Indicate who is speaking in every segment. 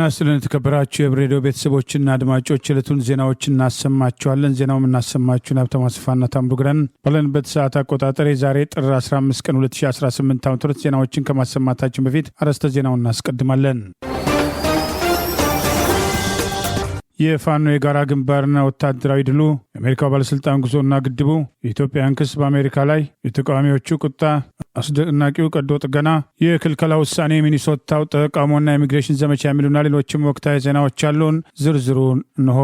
Speaker 1: ጤና ይስጥልን የተከበራችሁ የሬዲዮ ቤተሰቦችና አድማጮች የዕለቱን ዜናዎች እናሰማችኋለን። ዜናውን እናሰማችሁን ሀብታሙ አስፋና ታምሩ ግረን ባለንበት ሰዓት አቆጣጠር የዛሬ ጥር 15 ቀን 2018 ዓ.ም ዜናዎችን ከማሰማታችን በፊት አርዕስተ ዜናውን እናስቀድማለን። የፋኖ የጋራ ግንባርና ወታደራዊ ድሉ፣ የአሜሪካው ባለስልጣን ጉዞና ግድቡ፣ የኢትዮጵያን ክስ በአሜሪካ ላይ፣ የተቃዋሚዎቹ ቁጣ፣ አስደናቂው ቀዶ ጥገና፣ የክልከላ ውሳኔ፣ ሚኒሶታው ተቃውሞና ኢሚግሬሽን ዘመቻ የሚሉና ሌሎችም ወቅታዊ ዜናዎች አሉን። ዝርዝሩን እንሆ።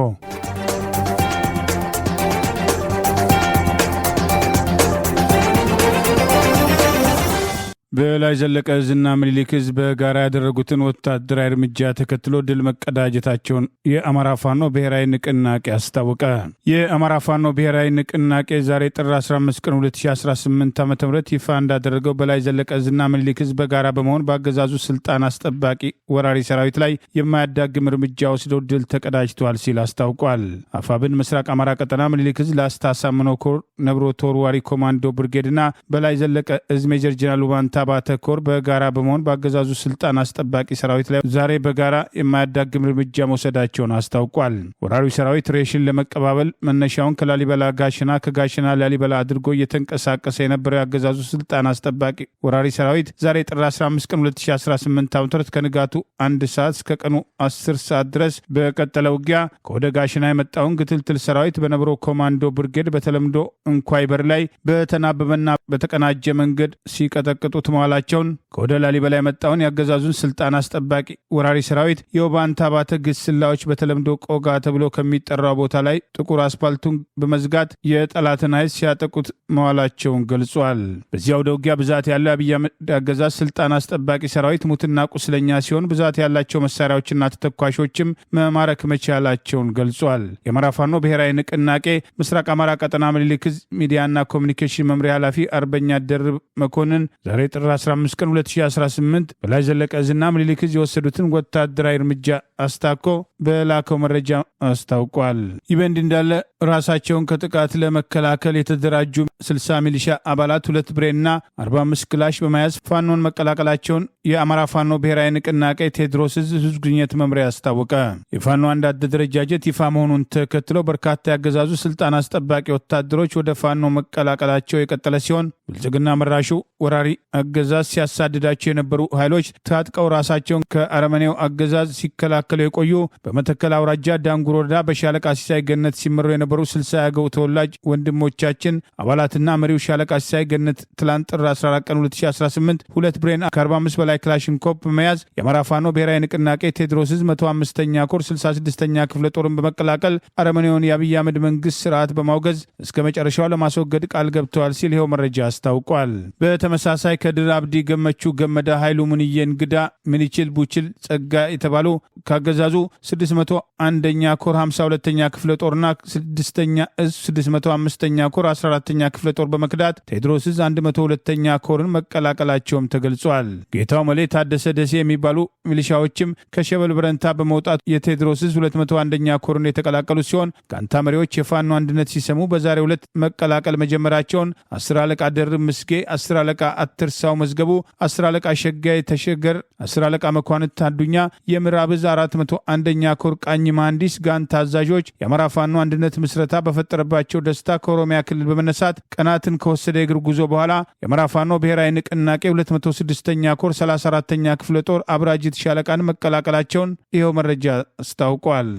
Speaker 1: በላይ ዘለቀ ዕዝና ምኒልክ ዕዝ በጋራ ያደረጉትን ወታደራዊ እርምጃ ተከትሎ ድል መቀዳጀታቸውን የአማራ ፋኖ ብሔራዊ ንቅናቄ አስታወቀ። የአማራ ፋኖ ብሔራዊ ንቅናቄ ዛሬ ጥር 15 ቀን 2018 ዓ.ም ይፋ እንዳደረገው በላይ ዘለቀ ዕዝና ምኒልክ ዕዝ በጋራ በመሆን በአገዛዙ ስልጣን አስጠባቂ ወራሪ ሰራዊት ላይ የማያዳግም እርምጃ ወስደው ድል ተቀዳጅተዋል ሲል አስታውቋል። አፋብን ምስራቅ አማራ ቀጠና ምኒልክ ዕዝ ላስታ አሳምነው ኮር ነብሮ ተወርዋሪ ኮማንዶ ብርጌድና በላይ ዘለቀ ዕዝ ሜጀር ጀነራል ባንታ ባተኮር በጋራ በመሆን በአገዛዙ ስልጣን አስጠባቂ ሰራዊት ላይ ዛሬ በጋራ የማያዳግም እርምጃ መውሰዳቸውን አስታውቋል። ወራሪው ሰራዊት ሬሽን ለመቀባበል መነሻውን ከላሊበላ ጋሽና ከጋሽና ላሊበላ አድርጎ እየተንቀሳቀሰ የነበረው የአገዛዙ ስልጣን አስጠባቂ ወራሪ ሰራዊት ዛሬ ጥር 15 ቀን 2018 ዓ.ም ከንጋቱ 1 ሰዓት እስከ ቀኑ 10 ሰዓት ድረስ በቀጠለ ውጊያ ከወደ ጋሽና የመጣውን ግትልትል ሰራዊት በነብሮ ኮማንዶ ብርጌድ በተለምዶ እንኳይበር ላይ በተናበበና በተቀናጀ መንገድ ሲቀጠቅጡት መዋላቸውን ከወደ ላሊበላ የመጣውን ያገዛዙን ስልጣን አስጠባቂ ወራሪ ሰራዊት የውባንታ ባተ ግስላዎች በተለምዶ ቆጋ ተብሎ ከሚጠራው ቦታ ላይ ጥቁር አስፓልቱን በመዝጋት የጠላትን ኃይል ሲያጠቁት መዋላቸውን ገልጿል። በዚያው ውጊያ ብዛት ያለው አብይ አህመድ አገዛዝ ስልጣን አስጠባቂ ሰራዊት ሙትና ቁስለኛ ሲሆን ብዛት ያላቸው መሳሪያዎችና ተተኳሾችም መማረክ መቻላቸውን ገልጿል። የአማራ ፋኖ ብሔራዊ ንቅናቄ ምስራቅ አማራ ቀጠና ምኒልክ ዕዝ ሚዲያና ኮሚኒኬሽን መምሪያ ኃላፊ አርበኛ ደርብ መኮንን ዛሬ ጥር 15 ቀን 2018 በላይ ዘለቀ ዕዝና ምኒልክ ዕዝ የወሰዱትን ወታደራዊ እርምጃ አስታኮ በላከው መረጃ አስታውቋል። ይህ በእንዲህ እንዳለ ራሳቸውን ከጥቃት ለመከላከል የተደራጁ 60 ሚሊሻ አባላት 2 ብሬንና 45 ክላሽ በመያዝ ፋኖን መቀላቀላቸውን የአማራ ፋኖ ብሔራዊ ንቅናቄ ቴዎድሮስ ዕዝ ህዝብ ግንኙነት መምሪያ አስታወቀ። የፋኖ አንድ አደረጃጀት ይፋ መሆኑን ተከትሎ በርካታ ያገዛዙ ስልጣን አስጠባቂ ወታደሮች ወደ ፋኖ መቀላቀላቸው የቀጠለ ሲሆን ብልጽግና መራሹ ወራሪ አገዛዝ ሲያሳድዳቸው የነበሩ ኃይሎች ታጥቀው ራሳቸውን ከአረመኔው አገዛዝ ሲከላከሉ የቆዩ በመተከል አውራጃ ዳንጉር ወረዳ በሻለቃ ሲሳይ ገነት ሲመሩ የነበሩ 60 ያገው ተወላጅ ወንድሞቻችን አባላትና መሪው ሻለቃ ሲሳይ ገነት ትላንት ጥር 14 ቀን 2018 2 ብሬን ከ45 በላይ ክላሽንኮቭ በመያዝ የአማራ ፋኖ ብሔራዊ ንቅናቄ ቴዎድሮስ ዕዝ 105ኛ ኮር 66ኛ ክፍለ ጦርን በመቀላቀል አረመኔውን የአብይ አህመድ መንግስት ስርዓት በማውገዝ እስከ መጨረሻው ለማስወገድ ቃል ገብተዋል ሲል ይኸው መረጃ አስታውቋል። በተመሳሳይ ከድር አብዲ ገመቹ ገመዳ ኃይሉ ምንዬ እንግዳ ምንችል ቡችል ጸጋ የተባሉ ካገዛዙ 601ኛ ኮር 52ኛ ክፍለ ጦርና 6ኛ ዕዝ 605ኛ ኮር 14ኛ ክፍለ ጦር በመክዳት ቴዎድሮስ ዕዝ 102ኛ ኮርን መቀላቀላቸውም ተገልጿል። ጌታው መሌ ታደሰ ደሴ የሚባሉ ሚሊሻዎችም ከሸበል ብረንታ በመውጣት የቴዎድሮስ ዕዝ 201ኛ ኮርን የተቀላቀሉ ሲሆን ጋንታ መሪዎች የፋኖ አንድነት ሲሰሙ በዛሬው ዕለት መቀላቀል መጀመራቸውን 10 አለቃ ደርብ ምስጌ፣ 10 አለቃ አትርሳው መዝገቡ፣ 10 አለቃ ሸጋይ ተሸገር፣ 10 አለቃ መኳንንት ታዱኛ የምዕራብ ዕዝ 401ኛ ኮር ቃኝ መሐንዲስ ጋንታ አዛዦች የአማራ ፋኖ አንድነት ምስረታ በፈጠረባቸው ደስታ ከኦሮሚያ ክልል በመነሳት ቀናትን ከወሰደ የእግር ጉዞ በኋላ የአማራ ፋኖ ብሔራዊ ንቅናቄ 206ኛ ኮር 34ኛ ክፍለ ጦር አብራጅት ሻለቃን መቀላቀላቸውን ይኸው መረጃ አስታውቋል።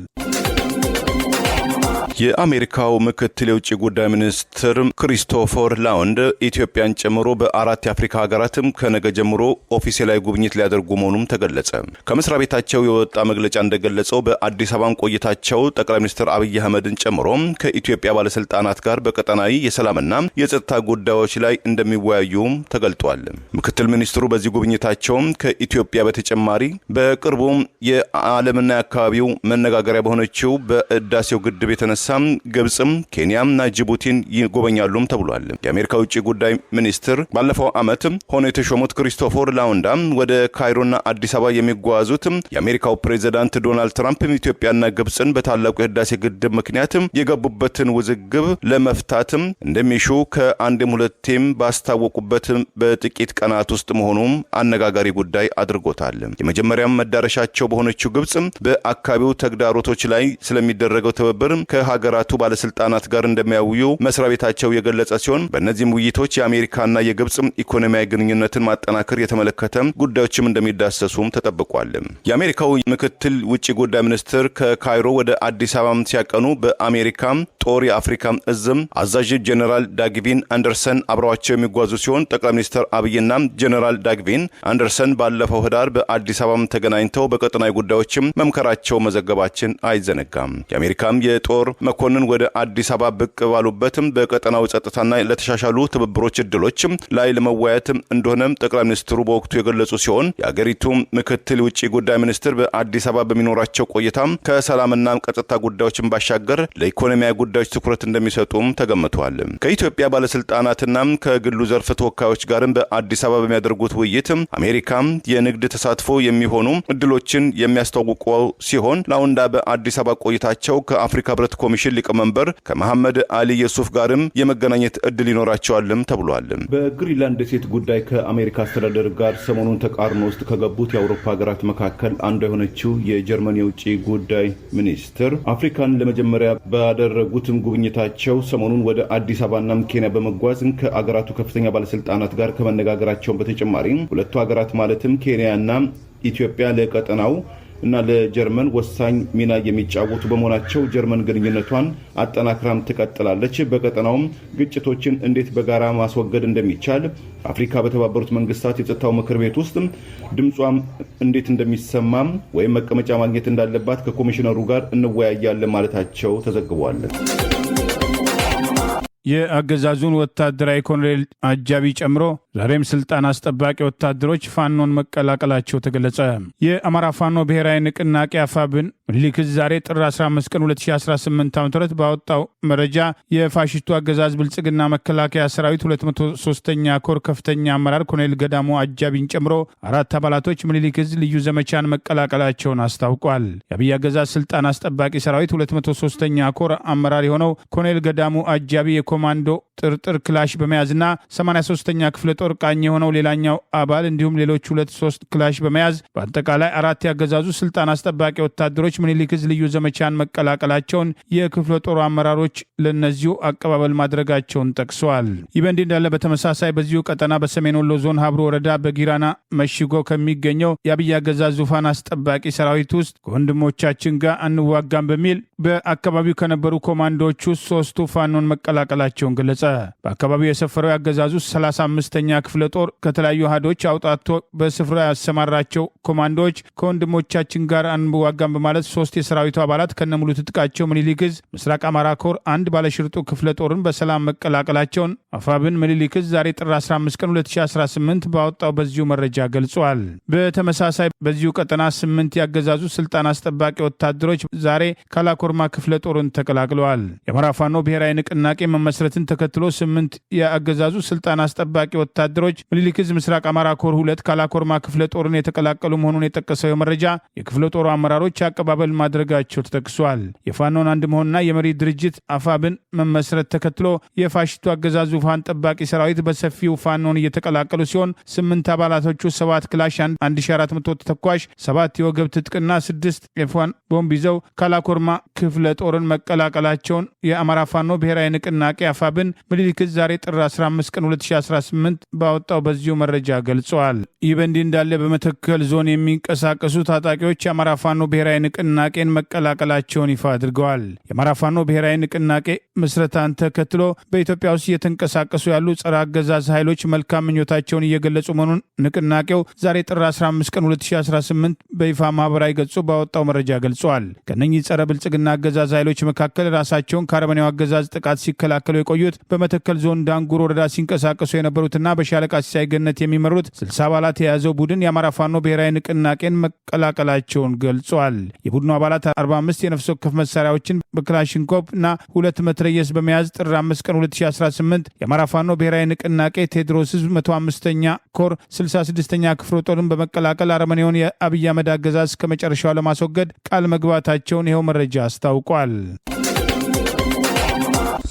Speaker 2: የአሜሪካው ምክትል የውጭ ጉዳይ ሚኒስትር ክሪስቶፈር ላውንድ ኢትዮጵያን ጨምሮ በ4 የአፍሪካ ሀገራትም ከነገ ጀምሮ ኦፊሴላዊ ጉብኝት ሊያደርጉ መሆኑም ተገለጸ። ከመስሪያ ቤታቸው የወጣ መግለጫ እንደገለጸው በአዲስ አበባ ቆይታቸው ጠቅላይ ሚኒስትር አብይ አህመድን ጨምሮ ከኢትዮጵያ ባለስልጣናት ጋር በቀጠናዊ የሰላምና የጸጥታ ጉዳዮች ላይ እንደሚወያዩ ተገልጧል። ምክትል ሚኒስትሩ በዚህ ጉብኝታቸው ከኢትዮጵያ በተጨማሪ በቅርቡ የዓለምና የአካባቢው መነጋገሪያ በሆነችው በህዳሴው ግድብ የተነሳ ኪንሻሳም፣ ግብጽም፣ ኬንያና ጅቡቲን ይጎበኛሉም ተብሏል። የአሜሪካ ውጭ ጉዳይ ሚኒስትር ባለፈው ዓመት ሆነው የተሾሙት ክሪስቶፈር ላውንዳ ወደ ካይሮና አዲስ አበባ የሚጓዙት የአሜሪካው ፕሬዝዳንት ዶናልድ ትራምፕ ኢትዮጵያና ግብጽን በታላቁ የህዳሴ ግድብ ምክንያት የገቡበትን ውዝግብ ለመፍታት እንደሚሹ ከአንድም ሁለቴም ባስታወቁበት በጥቂት ቀናት ውስጥ መሆኑም አነጋጋሪ ጉዳይ አድርጎታል። የመጀመሪያም መዳረሻቸው በሆነችው ግብጽ በአካባቢው ተግዳሮቶች ላይ ስለሚደረገው ትብብር ከሀገራቱ ባለስልጣናት ጋር እንደሚያውዩ መስሪያ ቤታቸው የገለጸ ሲሆን በእነዚህም ውይይቶች የአሜሪካና የግብጽ ኢኮኖሚያዊ ግንኙነትን ማጠናከር የተመለከተ ጉዳዮችም እንደሚዳሰሱም ተጠብቋል። የአሜሪካው ምክትል ውጭ ጉዳይ ሚኒስትር ከካይሮ ወደ አዲስ አበባ ሲያቀኑ በአሜሪካ ጦር የአፍሪካ እዝም አዛዥ ጀነራል ዳግቪን አንደርሰን አብረዋቸው የሚጓዙ ሲሆን ጠቅላይ ሚኒስትር አብይና ጀነራል ዳግቪን አንደርሰን ባለፈው ህዳር በአዲስ አበባ ተገናኝተው በቀጠናዊ ጉዳዮችም መምከራቸው መዘገባችን አይዘነጋም። የአሜሪካም የጦር መኮንን ወደ አዲስ አበባ ብቅ ባሉበትም በቀጠናው ጸጥታና ለተሻሻሉ ትብብሮች እድሎች ላይ ለመወያየት እንደሆነም ጠቅላይ ሚኒስትሩ በወቅቱ የገለጹ ሲሆን የአገሪቱ ምክትል ውጭ ጉዳይ ሚኒስትር በአዲስ አበባ በሚኖራቸው ቆይታም ከሰላምና ቀጥታ ጉዳዮችን ባሻገር ለኢኮኖሚያዊ ጉዳዮች ትኩረት እንደሚሰጡም ተገምቷል። ከኢትዮጵያ ባለስልጣናትና ከግሉ ዘርፍ ተወካዮች ጋርም በአዲስ አበባ በሚያደርጉት ውይይት አሜሪካ የንግድ ተሳትፎ የሚሆኑ እድሎችን የሚያስተዋውቁ ሲሆን ላውንዳ በአዲስ አበባ ቆይታቸው ከአፍሪካ ህብረት ኮሚሽን ሊቀመንበር ከመሐመድ አሊ የሱፍ ጋርም የመገናኘት እድል ይኖራቸዋልም ተብሏል።
Speaker 3: በግሪንላንድ ደሴት ጉዳይ ከአሜሪካ አስተዳደር ጋር ሰሞኑን ተቃርኖ ውስጥ ከገቡት የአውሮፓ ሀገራት መካከል አንዷ የሆነችው የጀርመን የውጭ ጉዳይ ሚኒስትር አፍሪካን ለመጀመሪያ ባደረጉትም ጉብኝታቸው ሰሞኑን ወደ አዲስ አበባና ኬንያ በመጓዝ ከአገራቱ ከፍተኛ ባለስልጣናት ጋር ከመነጋገራቸው በተጨማሪ ሁለቱ ሀገራት ማለትም ኬንያና ኢትዮጵያ ለቀጠናው እና ለጀርመን ወሳኝ ሚና የሚጫወቱ በመሆናቸው ጀርመን ግንኙነቷን አጠናክራም ትቀጥላለች። በቀጠናውም ግጭቶችን እንዴት በጋራ ማስወገድ እንደሚቻል አፍሪካ በተባበሩት መንግስታት የጸጥታው ምክር ቤት ውስጥ ድምጿም እንዴት እንደሚሰማም ወይም መቀመጫ ማግኘት እንዳለባት ከኮሚሽነሩ ጋር እንወያያለን ማለታቸው ተዘግቧል።
Speaker 1: የአገዛዙን ወታደራዊ ኮሎኔል አጃቢ ጨምሮ ዛሬም ስልጣን አስጠባቂ ወታደሮች ፋኖን መቀላቀላቸው ተገለጸ። የአማራ ፋኖ ብሔራዊ ንቅናቄ አፋብን ምኒልክ ዛሬ ጥር 15 ቀን 2018 ዓ.ም ባወጣው መረጃ የፋሽስቱ አገዛዝ ብልጽግና መከላከያ ሰራዊት 203ኛ ኮር ከፍተኛ አመራር ኮሎኔል ገዳሙ አጃቢን ጨምሮ 4 አባላቶች ምኒልክ ልዩ ዘመቻን መቀላቀላቸውን አስታውቋል። የአብይ አገዛዝ ስልጣን አስጠባቂ ሰራዊት 203ኛ ኮር አመራር የሆነው ኮሎኔል ገዳሙ አጃቢ የኮማንዶ ጥርጥር ክላሽ በመያዝና 83ኛ ክፍለ ጦር ቃኝ የሆነው ሌላኛው አባል እንዲሁም ሌሎች 2-3 ክላሽ በመያዝ በአጠቃላይ 4 ያገዛዙ ስልጣን አስጠባቂ ወታደሮች ምኒልክ ልዩ ዘመቻን መቀላቀላቸውን የክፍለ ጦሩ አመራሮች ለነዚሁ አቀባበል ማድረጋቸውን ጠቅሰዋል። ይህ በእንዲህ እንዳለ በተመሳሳይ በዚሁ ቀጠና በሰሜን ወሎ ዞን ሀብሮ ወረዳ በጊራና መሽጎ ከሚገኘው የአብይ አገዛዝ ዙፋን አስጠባቂ ሰራዊት ውስጥ ከወንድሞቻችን ጋር አንዋጋም በሚል በአካባቢው ከነበሩ ኮማንዶዎች ውስጥ 3ቱ ፋኖን መቀላቀላቸውን ገለጸ። በአካባቢው የሰፈረው ያገዛዙ 35ኛ ክፍለ ጦር ከተለያዩ አሃዶች አውጣቶ በስፍራ ያሰማራቸው ኮማንዶዎች ከወንድሞቻችን ጋር አንዋጋም በማለት 3 የሰራዊቱ አባላት ከነሙሉ ትጥቃቸው ምኒልክ ምስራቅ አማራ ኮር 1 ባለሽርጡ ክፍለ ጦርን በሰላም መቀላቀላቸውን አፋብን ምኒልክ ዛሬ ጥር 15 ቀን 2018 ባወጣው በዚሁ መረጃ ገልጿል። በተመሳሳይ በዚሁ ቀጠና 8 ያገዛዙ ስልጣን አስጠባቂ ወታደሮች ዛሬ ካላኮርማ ክፍለ ጦርን ተቀላቅለዋል። የአማራ ፋኖ ብሔራዊ ንቅናቄ መመስረትን ተከትሎ 8 የአገዛዙ ስልጣን አስጠባቂ ወታደሮች ምኒልክ ምስራቅ አማራ ኮር 2 ካላኮርማ ክፍለ ጦርን የተቀላቀሉ መሆኑን የጠቀሰው መረጃ የክፍለ ጦሩ አመራሮች አቀባበል ማድረጋቸው ተጠቅሷል። የፋኖን አንድ መሆንና የመሪ ድርጅት አፋብን መመስረት ተከትሎ የፋሽስቱ አገዛዙ ዙፋን ጠባቂ ሰራዊት በሰፊው ፋኖን እየተቀላቀሉ ሲሆን 8 አባላቶቹ 7 ክላሽ 1400 ተተኳሽ 7 የወገብ ትጥቅና 6 ኤፍ1 ቦምብ ይዘው ካላኮርማ ክፍለ ጦርን መቀላቀላቸውን የአማራ ፋኖ ብሔራዊ ንቅናቄ አፋብን ምኒልክ ዛሬ ጥር 15 ቀን 2018 ባወጣው በዚሁ መረጃ ገልጸዋል። ይህ በእንዲህ እንዳለ በመተከል ዞን የሚንቀሳቀሱ ታጣቂዎች የአማራ ፋኖ ብሔራዊ ንቅናቄን መቀላቀላቸውን ይፋ አድርገዋል። የአማራ ፋኖ ብሔራዊ ንቅናቄ ምስረታን ተከትሎ በኢትዮጵያ ውስጥ እየተንቀሳቀሱ ያሉ ጸረ አገዛዝ ኃይሎች መልካም ምኞታቸውን እየገለጹ መሆኑን ንቅናቄው ዛሬ ጥር 15 ቀን 2018 በይፋ ማህበራዊ ገጹ ባወጣው መረጃ ገልጿል። ከነኚህ ጸረ ብልጽግና አገዛዝ ኃይሎች መካከል ራሳቸውን ከአረመኔው አገዛዝ ጥቃት ሲከላከሉ የቆዩት በመተከል ዞን ዳንጉር ወረዳ ሲንቀሳቀሱ የነበሩትና በሻለቃ ሲሳይ ገነት የሚመሩት 60 አባላት የያዘው ቡድን የአማራ ፋኖ ብሔራዊ ንቅናቄን መቀላቀላቸውን ገልጿል። የቡድኑ አባላት 45 የነፍስ ወከፍ መሳሪያዎችን በክላሽንኮቭ እና 2 መትረየስ በመያዝ ጥር 5 ቀን 2018 የአማራ ፋኖ ብሔራዊ ንቅናቄ ቴዎድሮስ ዕዝ 105ኛ ኮር 66ኛ ክፍለ ጦርን በመቀላቀል አረመኔውን የአብይ አህመድ አገዛዝ ከመጨረሻው ለማስወገድ ቃል መግባታቸውን ይኸው መረጃ አስታውቋል።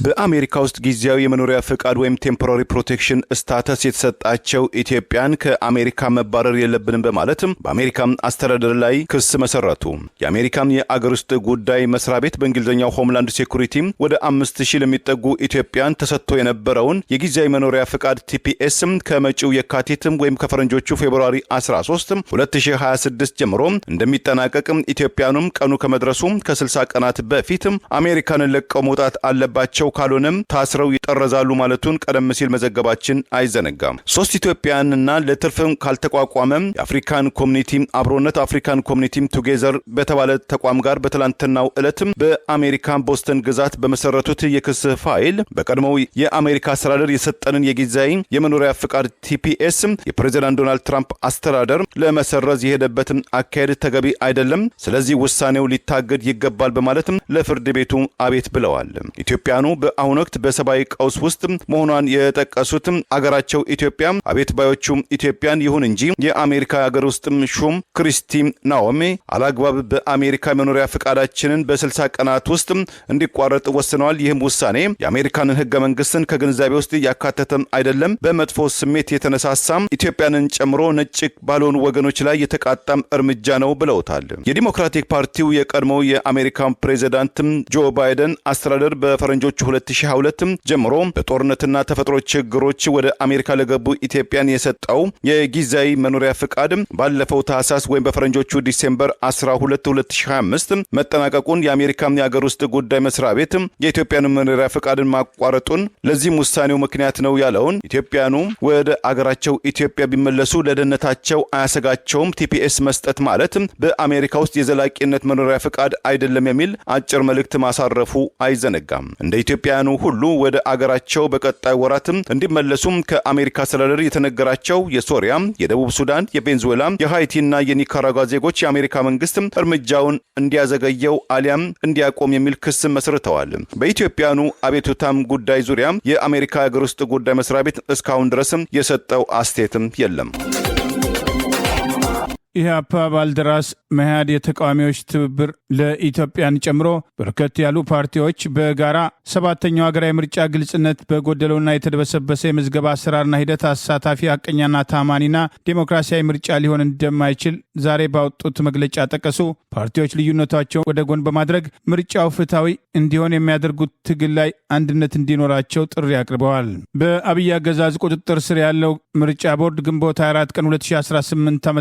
Speaker 2: በአሜሪካ ውስጥ ጊዜያዊ የመኖሪያ ፍቃድ ወይም ቴምፖራሪ ፕሮቴክሽን ስታተስ የተሰጣቸው ኢትዮጵያን ከአሜሪካ መባረር የለብንም በማለትም በአሜሪካ አስተዳደር ላይ ክስ መሰረቱ። የአሜሪካም የአገር ውስጥ ጉዳይ መስሪያ ቤት በእንግሊዝኛው ሆምላንድ ሴኩሪቲ ወደ 5000 ለሚጠጉ ኢትዮጵያን ተሰጥቶ የነበረውን የጊዜያዊ መኖሪያ ፍቃድ ቲፒኤስ ከመጪው የካቲት ወይም ከፈረንጆቹ ፌብሩዋሪ 13 2026 ጀምሮ እንደሚጠናቀቅ ኢትዮጵያኑም ቀኑ ከመድረሱ ከ60 ቀናት በፊት አሜሪካንን ለቀው መውጣት አለባቸው ካልሆነም ታስረው ይጠረዛሉ ማለቱን ቀደም ሲል መዘገባችን አይዘነጋም። 3 ኢትዮጵያንና ለትርፍም ካልተቋቋመ የአፍሪካን ኮሚኒቲ አብሮነት አፍሪካን ኮሚኒቲ ቱጌዘር በተባለ ተቋም ጋር በትላንትናው ዕለትም በአሜሪካ ቦስተን ግዛት በመሰረቱት የክስ ፋይል በቀድሞው የአሜሪካ አስተዳደር የሰጠንን የጊዜያዊ የመኖሪያ ፍቃድ ቲፒኤስ የፕሬዝዳንት ዶናልድ ትራምፕ አስተዳደር ለመሰረዝ የሄደበትን አካሄድ ተገቢ አይደለም፣ ስለዚህ ውሳኔው ሊታገድ ይገባል በማለትም ለፍርድ ቤቱ አቤት ብለዋል። ኢትዮጵያኑ በአሁኑ ወቅት በሰብአዊ ቀውስ ውስጥ መሆኗን የጠቀሱት አገራቸው ኢትዮጵያ አቤት ባዮቹ ኢትዮጵያን ይሁን እንጂ የአሜሪካ ሀገር ውስጥ ሹም ክሪስቲ ናኦሚ አላግባብ በአሜሪካ መኖሪያ ፍቃዳችንን በ60 ቀናት ውስጥ እንዲቋረጥ ወስነዋል። ይህም ውሳኔ የአሜሪካንን ህገ መንግስትን ከግንዛቤ ውስጥ ያካተተ አይደለም፣ በመጥፎ ስሜት የተነሳሳ ኢትዮጵያንን ጨምሮ ነጭ ባልሆኑ ወገኖች ላይ የተቃጣም እርምጃ ነው ብለውታል። የዲሞክራቲክ ፓርቲው የቀድሞው የአሜሪካን ፕሬዝዳንት ጆ ባይደን አስተዳደር በፈረንጆቹ 2022 ጀምሮ በጦርነትና ተፈጥሮ ችግሮች ወደ አሜሪካ ለገቡ ኢትዮጵያን የሰጠው የጊዜያዊ መኖሪያ ፍቃድ ባለፈው ታህሳስ ወይም በፈረንጆቹ ዲሴምበር 12 2025 መጠናቀቁን የአሜሪካ የሀገር ውስጥ ጉዳይ መስሪያ ቤት የኢትዮጵያን መኖሪያ ፍቃድን ማቋረጡን ለዚህም ውሳኔው ምክንያት ነው ያለውን ኢትዮጵያኑ ወደ አገራቸው ኢትዮጵያ ቢመለሱ ለደህንነታቸው አያሰጋቸውም፣ ቲፒኤስ መስጠት ማለት በአሜሪካ ውስጥ የዘላቂነት መኖሪያ ፍቃድ አይደለም የሚል አጭር መልእክት ማሳረፉ አይዘነጋም። እንደ ኢትዮጵያኑ ሁሉ ወደ አገራቸው በቀጣይ ወራትም እንዲመለሱም ከአሜሪካ አስተዳደር የተነገራቸው የሶሪያ፣ የደቡብ ሱዳን፣ የቬንዙዌላ፣ የሃይቲና የኒካራጓ ዜጎች የአሜሪካ መንግስት እርምጃውን እንዲያዘገየው አሊያም እንዲያቆም የሚል ክስ መስርተዋል። በኢትዮጵያኑ አቤቱታም ጉዳይ ዙሪያ የአሜሪካ ሀገር ውስጥ ጉዳይ መስሪያ ቤት እስካሁን ድረስም የሰጠው አስተያየትም የለም።
Speaker 1: ኢህአፓ፣ ባልደራስ፣ መያድ የተቃዋሚዎች ትብብር ለኢትዮጵያን ጨምሮ በርከት ያሉ ፓርቲዎች በጋራ 7ኛው ሀገራዊ ምርጫ ግልጽነት በጎደለውና የተደበሰበሰ የምዝገባ አሰራርና ሂደት አሳታፊ ሐቀኛና ታማኒና ዴሞክራሲያዊ ምርጫ ሊሆን እንደማይችል ዛሬ ባወጡት መግለጫ ጠቀሱ። ፓርቲዎች ልዩነታቸውን ወደ ጎን በማድረግ ምርጫው ፍትሐዊ እንዲሆን የሚያደርጉት ትግል ላይ አንድነት እንዲኖራቸው ጥሪ አቅርበዋል። በአብይ አገዛዝ ቁጥጥር ስር ያለው ምርጫ ቦርድ ግንቦት 24 ቀን 2018 ዓ.ም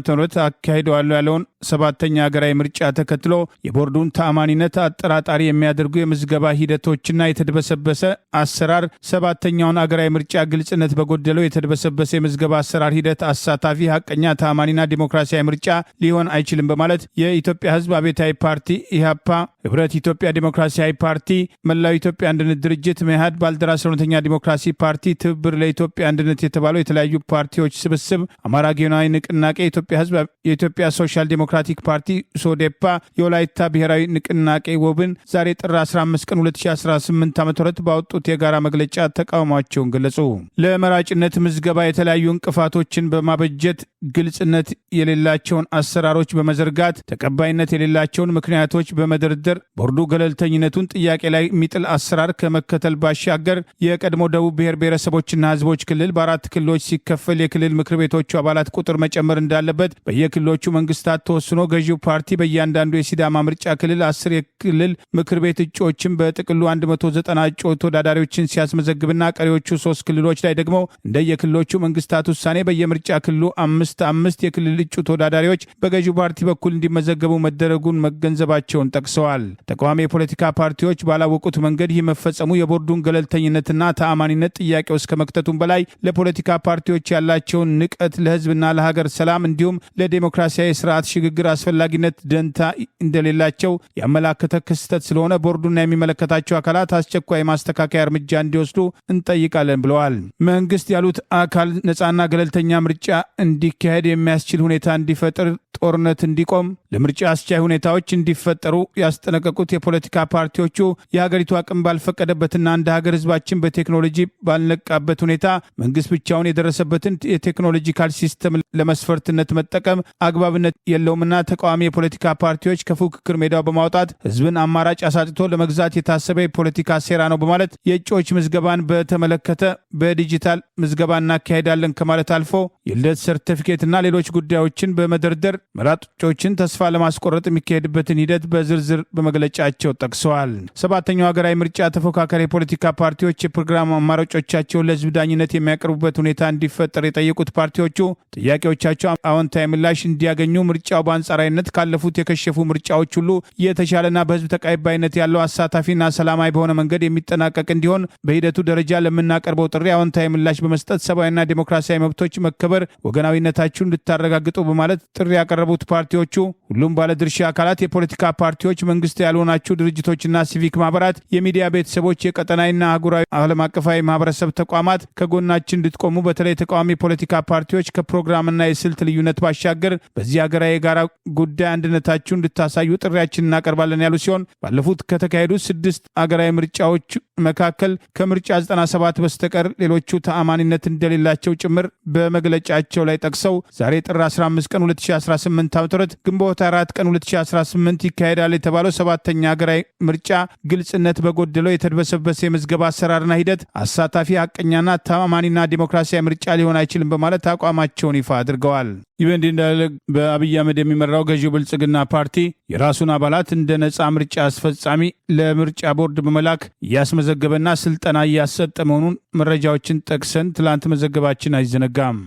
Speaker 1: አካሂደዋል ያለውን 7ኛ ሀገራዊ ምርጫ ተከትሎ የቦርዱን ተአማኒነት አጠራጣሪ የሚያደርጉ የምዝገባ ሂደቶችና የተደበሰበሰ አሰራር 7ኛውን ሀገራዊ ምርጫ ግልጽነት በጎደለው የተደበሰበሰ የምዝገባ አሰራር ሂደት አሳታፊ ሐቀኛ ታማኒና ዲሞክራሲያዊ ምርጫ ሊሆን አይችልም በማለት የኢትዮጵያ ሕዝብ አብዮታዊ ፓርቲ ኢህአፓ፣ ህብረት ኢትዮጵያ ዲሞክራሲያዊ ፓርቲ፣ መላው ኢትዮጵያ አንድነት ድርጅት መኢአድ፣ ባልደራስ እውነተኛ ዲሞክራሲ ፓርቲ፣ ትብብር ለኢትዮጵያ አንድነት የተባለው የተለያዩ ፓርቲዎች ስብስብ፣ አማራ ጌናዊ ንቅናቄ፣ የኢትዮጵያ ሕዝብ፣ የኢትዮጵያ ሶሻል ዲሞክራቲክ ፓርቲ ሶዴፓ፣ የወላይታ ብሔራዊ ንቅናቄ ወብን ዛሬ ጥር 15 ቀን 2018 ዓ.ም ባወጡት የጋራ መግለጫ ተቃውሟቸውን ገለጹ። ለመራጭነት ምዝገባ የተለያዩ እንቅፋቶችን በማበጀት ግልጽነት የሌላቸውን አሰራሮች በመዘርጋት ተቀባይነት የሌላቸውን ምክንያቶች በመደርደር ቦርዱ ገለልተኝነቱን ጥያቄ ላይ የሚጥል አሰራር ከመከተል ባሻገር የቀድሞ ደቡብ ብሔር ብሔረሰቦችና ህዝቦች ክልል በ4 ክልሎች ሲከፈል የክልል ምክር ቤቶቹ አባላት ቁጥር መጨመር እንዳለበት በየክልሎቹ መንግስታት ተወስኖ ገዢው ፓርቲ በእያንዳንዱ የሲዳማ ምርጫ ክልል 10 የክልል ምክር ቤት እጩዎችን በጥቅሉ 190 እጩ ተወዳዳሪዎችን ሲያስመዘግብና ቀሪዎቹ 3 ክልሎች ላይ ደግሞ እንደየክልሎቹ መንግስታት ውሳኔ በየምርጫ ክልሉ 5 የክልል እጩ ተወዳዳሪዎች በገዢው ፓርቲ በኩል እንዲመዘገቡ መደረጉን መገንዘባቸውን ጠቅሰዋል። ተቃዋሚ የፖለቲካ ፓርቲዎች ባላወቁት መንገድ ይህ መፈጸሙ የቦርዱን ገለልተኝነትና ተአማኒነት ጥያቄ ውስጥ ከመክተቱም በላይ ለፖለቲካ ፓርቲዎች ያላቸውን ንቀት፣ ለህዝብና ለሀገር ሰላም እንዲሁም ለዲሞክራሲያዊ ስርዓት ሽግግር ሽግግር አስፈላጊነት ደንታ እንደሌላቸው ያመላከተ ክስተት ስለሆነ ቦርዱና የሚመለከታቸው አካላት አስቸኳይ ማስተካከያ እርምጃ እንዲወስዱ እንጠይቃለን ብለዋል። መንግስት ያሉት አካል ነጻና ገለልተኛ ምርጫ እንዲካሄድ የሚያስችል ሁኔታ እንዲፈጥር፣ ጦርነት እንዲቆም፣ ለምርጫ አስቻይ ሁኔታዎች እንዲፈጠሩ ያስጠነቀቁት የፖለቲካ ፓርቲዎቹ የሀገሪቱ አቅም ባልፈቀደበትና እንደ ሀገር ህዝባችን በቴክኖሎጂ ባልነቃበት ሁኔታ መንግስት ብቻውን የደረሰበትን የቴክኖሎጂካል ሲስተም ለመስፈርትነት መጠቀም አግባብነት የለውምና ተቃዋሚ የፖለቲካ ፓርቲዎች ከፉክክር ሜዳው በማውጣት ህዝብን አማራጭ አሳጥቶ ለመግዛት የታሰበ የፖለቲካ ሴራ ነው በማለት የእጩዎች ምዝገባን በተመለከተ በዲጂታል ምዝገባ እናካሄዳለን ከማለት አልፎ የልደት ሰርቲፊኬትና ሌሎች ጉዳዮችን በመደርደር መራጮችን ተስፋ ለማስቆረጥ የሚካሄድበትን ሂደት በዝርዝር በመግለጫቸው ጠቅሰዋል። ሰባተኛው ሀገራዊ ምርጫ ተፎካካሪ የፖለቲካ ፓርቲዎች የፕሮግራም አማራጮቻቸውን ለህዝብ ዳኝነት የሚያቀርቡበት ሁኔታ እንዲፈጠር የጠየቁት ፓርቲዎቹ ጥያቄዎቻቸው አዎንታዊ ምላሽ እንዲያገኙ ምርጫው በአንጻራዊነት ካለፉት የከሸፉ ምርጫዎች ሁሉ የተሻለና በህዝብ ተቀባይነት ያለው አሳታፊና ሰላማዊ በሆነ መንገድ የሚጠናቀቅ እንዲሆን በሂደቱ ደረጃ ለምናቀርበው ጥሪ አዎንታዊ ምላሽ በመስጠት ሰብአዊና ዴሞክራሲያዊ መብቶች መከበር ወገናዊነታችሁን እንድታረጋግጡ በማለት ጥሪ ያቀረቡት ፓርቲዎቹ ሁሉም ባለድርሻ አካላት፣ የፖለቲካ ፓርቲዎች፣ መንግስት ያልሆናችሁ ድርጅቶችና ሲቪክ ማህበራት፣ የሚዲያ ቤተሰቦች፣ የቀጠናዊና አህጉራዊ ዓለም አቀፋዊ ማህበረሰብ ተቋማት ከጎናችን እንድትቆሙ በተለይ ተቃዋሚ ፖለቲካ ፓርቲዎች ከፕሮግራምና የስልት ልዩነት ባሻገር በዚህ ሀገራዊ የጋራ ጉዳይ አንድነታችሁን እንድታሳዩ ጥሪያችን እናቀርባለን ያሉ ሲሆን ባለፉት ከተካሄዱ 6 አገራዊ ምርጫዎች መካከል ከምርጫ 97 በስተቀር ሌሎቹ ተአማኒነት እንደሌላቸው ጭምር በመግለጫቸው ላይ ጠቅሰው ዛሬ ጥር 15 ቀን 2018 ዓ.ም ግንቦት 4 ቀን 2018 ይካሄዳል የተባለው ሰባተኛ ሀገራዊ ምርጫ ግልጽነት በጎደለው የተድበሰበሰ የምዝገባ አሰራርና ሂደት አሳታፊ ሐቀኛና ተአማኒና ዲሞክራሲያዊ ምርጫ ሊሆን አይችልም በማለት አቋማቸውን ይፋ አድርገዋል። ይህ እንዲህ እንዳለ በአብይ አህመድ የሚመራው ገዢው ብልጽግና ፓርቲ የራሱን አባላት እንደ ነጻ ምርጫ አስፈጻሚ ለምርጫ ቦርድ በመላክ እያስመዘገበና ስልጠና እያሰጠ መሆኑን መረጃዎችን ጠቅሰን ትላንት መዘገባችን አይዘነጋም።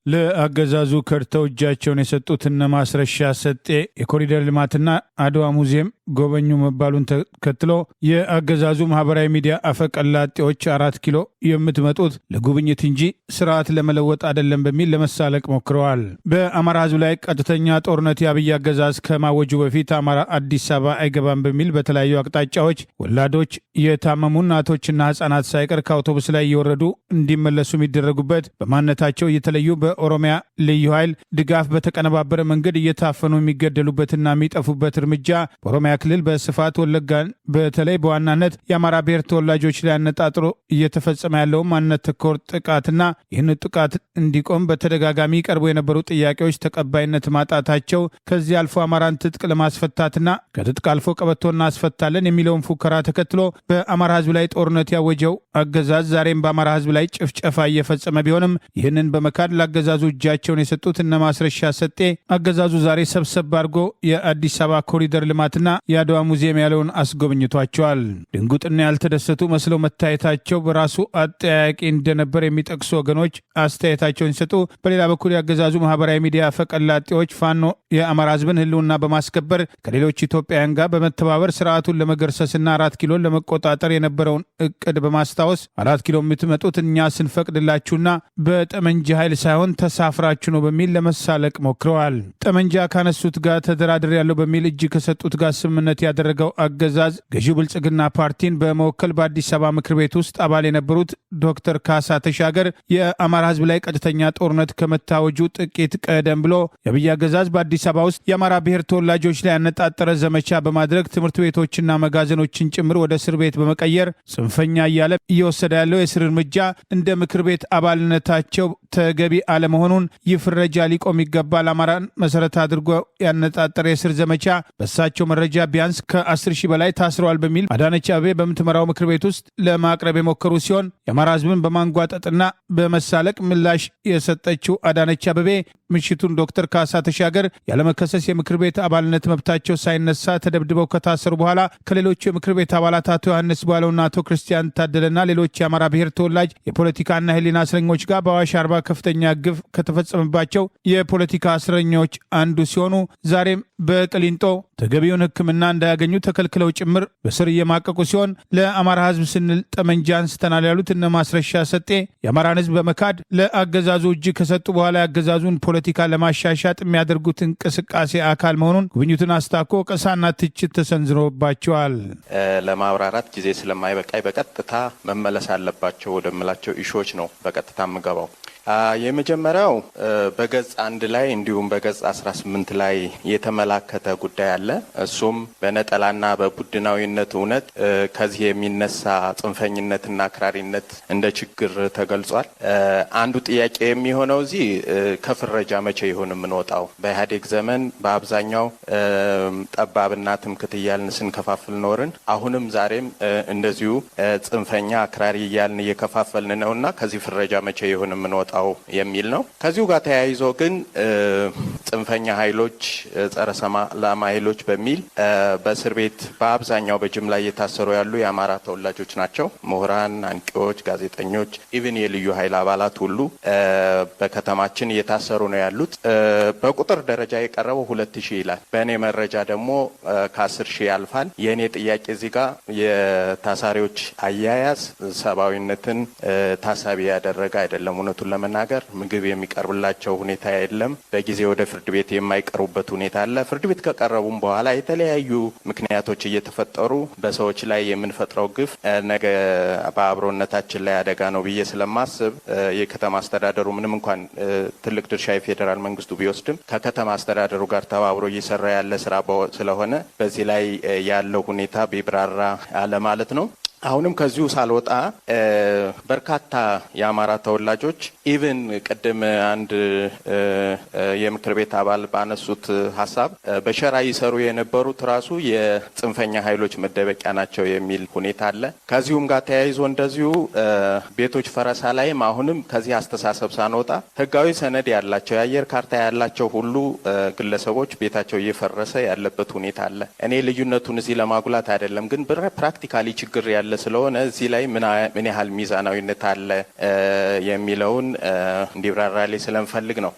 Speaker 1: ለአገዛዙ ከድተው እጃቸውን የሰጡት እነ ማስረሻ ሰጤ የኮሪደር ልማትና አድዋ ሙዚየም ጎበኙ መባሉን ተከትሎ የአገዛዙ ማህበራዊ ሚዲያ አፈቀላጤዎች 4 ኪሎ የምትመጡት ለጉብኝት እንጂ ስርዓት ለመለወጥ አይደለም በሚል ለመሳለቅ ሞክረዋል። በአማራ ህዝብ ላይ ቀጥተኛ ጦርነት የአብይ አገዛዝ ከማወጁ በፊት አማራ አዲስ አበባ አይገባም በሚል በተለያዩ አቅጣጫዎች ወላዶች፣ የታመሙ እናቶችና ህጻናት ሳይቀር ከአውቶቡስ ላይ እየወረዱ እንዲመለሱ የሚደረጉበት በማንነታቸው እየተለዩ በኦሮሚያ ልዩ ኃይል ድጋፍ በተቀነባበረ መንገድ እየታፈኑ የሚገደሉበትና የሚጠፉበት እርምጃ በኦሮሚያ ክልል በስፋት ወለጋን በተለይ በዋናነት የአማራ ብሔር ተወላጆች ላይ አነጣጥሮ እየተፈጸመ ያለው ማንነት ተኮር ጥቃትና ይህን ጥቃት እንዲቆም በተደጋጋሚ ቀርቦ የነበሩ ጥያቄዎች ተቀባይነት ማጣታቸው ከዚህ አልፎ አማራን ትጥቅ ለማስፈታትና ከትጥቅ አልፎ ቀበቶ እናስፈታለን የሚለውን ፉከራ ተከትሎ በአማራ ህዝብ ላይ ጦርነት ያወጀው አገዛዝ ዛሬም በአማራ ህዝብ ላይ ጭፍጨፋ እየፈጸመ ቢሆንም ይህንን በመካድ ለአገዛዙ እጃቸውን የሰጡት እነ ማስረሻ ሰጤ አገዛዙ ዛሬ ሰብሰብ አድርጎ የአዲስ አበባ ኮሪደር ልማትና የአድዋ ሙዚየም ያለውን አስጎብኝቷቸዋል። ድንጉጥና ያልተደሰቱ መስለው መታየታቸው በራሱ አጠያያቂ እንደነበር የሚጠቅሱ ወገኖች አስተያየታቸውን ሲሰጡ፣ በሌላ በኩል የአገዛዙ ማህበራዊ ሚዲያ ፈቀላጤዎች ፋኖ የአማራ ህዝብን ህልውና በማስከበር ከሌሎች ኢትዮጵያውያን ጋር በመተባበር ስርዓቱን ለመገርሰስና 4 ኪሎን ለመቆጣጠር የነበረውን እቅድ በማስታወስ 4 ኪሎ የምትመጡት እኛ ስንፈቅድላችሁና በጠመንጃ ኃይል ሳይሆን ተሳፍራችሁ ነው በሚል ለመሳለቅ ሞክረዋል። ጠመንጃ ካነሱት ጋር ተደራድር ያለው በሚል እጅ ከሰጡት ጋር ስምምነት ያደረገው አገዛዝ ገዢው ብልጽግና ፓርቲን በመወከል በአዲስ አበባ ምክር ቤት ውስጥ አባል የነበሩት ዶክተር ካሳ ተሻገር የአማራ ህዝብ ላይ ቀጥተኛ ጦርነት ከመታወጁ ጥቂት ቀደም ብሎ የአብይ አገዛዝ በአዲስ አበባ ውስጥ የአማራ ብሔር ተወላጆች ላይ ያነጣጠረ ዘመቻ በማድረግ ትምህርት ቤቶችና መጋዘኖችን ጭምር ወደ እስር ቤት በመቀየር ጽንፈኛ እያለ እየወሰደ ያለው የእስር እርምጃ እንደ ምክር ቤት አባልነታቸው ተገቢ አለመሆኑን ይህ ፍረጃ ሊቆም ይገባል። አማራን መሰረት አድርጎ ያነጣጠረ የእስር ዘመቻ በሳቸው መረጃ ቢያንስ ከ10 ሺህ በላይ ታስረዋል በሚል አዳነች አቤቤ በምትመራው ምክር ቤት ውስጥ ለማቅረብ የሞከሩ ሲሆን የአማራ ህዝብን በማንጓጠጥና በመሳለቅ ምላሽ የሰጠችው አዳነች አቤቤ ምሽቱን ዶክተር ካሳ ተሻገር ያለመከሰስ የምክር ቤት አባልነት መብታቸው ሳይነሳ ተደብድበው ከታሰሩ በኋላ ከሌሎቹ የምክር ቤት አባላት አቶ ዮሐንስ ቧለውና አቶ ክርስቲያን ታደለና ሌሎች የአማራ ብሔር ተወላጅ የፖለቲካና ህሊና እስረኞች ጋር በአዋሽ 40 ከፍተኛ ግፍ ከተፈጸመባቸው የፖለቲካ እስረኞች አንዱ ሲሆኑ ዛሬም በቅሊንጦ ተገቢውን ሕክምና እንዳያገኙ ተከልክለው ጭምር በስር እየማቀቁ ሲሆን ለአማራ ህዝብ ስንል ጠመንጃ አንስተናል ያሉት እነ ማስረሻ ሰጤ የአማራን ህዝብ በመካድ ለአገዛዙ እጅ ከሰጡ በኋላ የአገዛዙን ፖለቲካ ለማሻሻጥ የሚያደርጉት እንቅስቃሴ አካል መሆኑን ጉብኝቱን አስታኮ ወቀሳና ትችት ተሰንዝሮባቸዋል።
Speaker 4: ለማብራራት ጊዜ ስለማይበቃይ በቀጥታ መመለስ አለባቸው ወደምላቸው ኢሹዎች ነው በቀጥታ የምገባው። የመጀመሪያው በገጽ 1 ላይ እንዲሁም በገጽ 18 ላይ የተመላከተ ጉዳይ አለ። እሱም በነጠላና በቡድናዊነት እውነት ከዚህ የሚነሳ ጽንፈኝነትና አክራሪነት እንደ ችግር ተገልጿል። አንዱ ጥያቄ የሚሆነው እዚህ ከፍረጃ መቼ ይሆን የምንወጣው? በኢህአዴግ ዘመን በአብዛኛው ጠባብና ትምክህት እያልን ስንከፋፍል ኖርን። አሁንም ዛሬም እንደዚሁ ጽንፈኛ አክራሪ እያልን እየከፋፈልን ነውና ከዚህ ፍረጃ መቼ ይሆን የምንወጣው የሚል ነው። ከዚሁ ጋር ተያይዞ ግን ጽንፈኛ ኃይሎች፣ ጸረ ሰላም ኃይሎች በሚል በእስር ቤት በአብዛኛው በጅምላ እየታሰሩ ያሉ የአማራ ተወላጆች ናቸው። ምሁራን፣ አንቂዎች፣ ጋዜጠኞች፣ ኢቭን የልዩ ኃይል አባላት ሁሉ በከተማችን እየታሰሩ ነው ያሉት። በቁጥር ደረጃ የቀረበው 2000 ይላል። በእኔ መረጃ ደግሞ ከ10,000 ያልፋል። የእኔ ጥያቄ እዚህ ጋር የታሳሪዎች አያያዝ ሰብአዊነትን ታሳቢ ያደረገ አይደለም። እውነቱን ለመናገር ምግብ የሚቀርብላቸው ሁኔታ የለም። በጊዜ ወደ ፍርድ ቤት የማይቀርቡበት ሁኔታ አለ። ፍርድ ቤት ከቀረቡም በኋላ የተለያዩ ምክንያቶች እየተፈጠሩ በሰዎች ላይ የምንፈጥረው ግፍ ነገ በአብሮነታችን ላይ አደጋ ነው ብዬ ስለማስብ የከተማ አስተዳደሩ ምንም እንኳን ትልቅ ድርሻ የፌዴራል መንግስቱ ቢወስድም ከከተማ አስተዳደሩ ጋር ተባብሮ እየሰራ ያለ ስራ ስለሆነ በዚህ ላይ ያለው ሁኔታ ቢብራራ አለ ማለት ነው። አሁንም ከዚሁ ሳልወጣ በርካታ የአማራ ተወላጆች ኢቭን ቅድም አንድ የምክር ቤት አባል ባነሱት ሀሳብ በሸራ ይሰሩ የነበሩት ራሱ የጽንፈኛ ኃይሎች መደበቂያ ናቸው የሚል ሁኔታ አለ። ከዚሁም ጋር ተያይዞ እንደዚሁ ቤቶች ፈረሳ ላይም አሁንም ከዚህ አስተሳሰብ ሳንወጣ ህጋዊ ሰነድ ያላቸው የአየር ካርታ ያላቸው ሁሉ ግለሰቦች ቤታቸው እየፈረሰ ያለበት ሁኔታ አለ። እኔ ልዩነቱን እዚህ ለማጉላት አይደለም፣ ግን ፕራክቲካሊ ችግር ያለ ስለሆነ እዚህ ላይ ምን ያህል ሚዛናዊነት አለ የሚለውን እንዲብራራልኝ ስለምፈልግ ነው።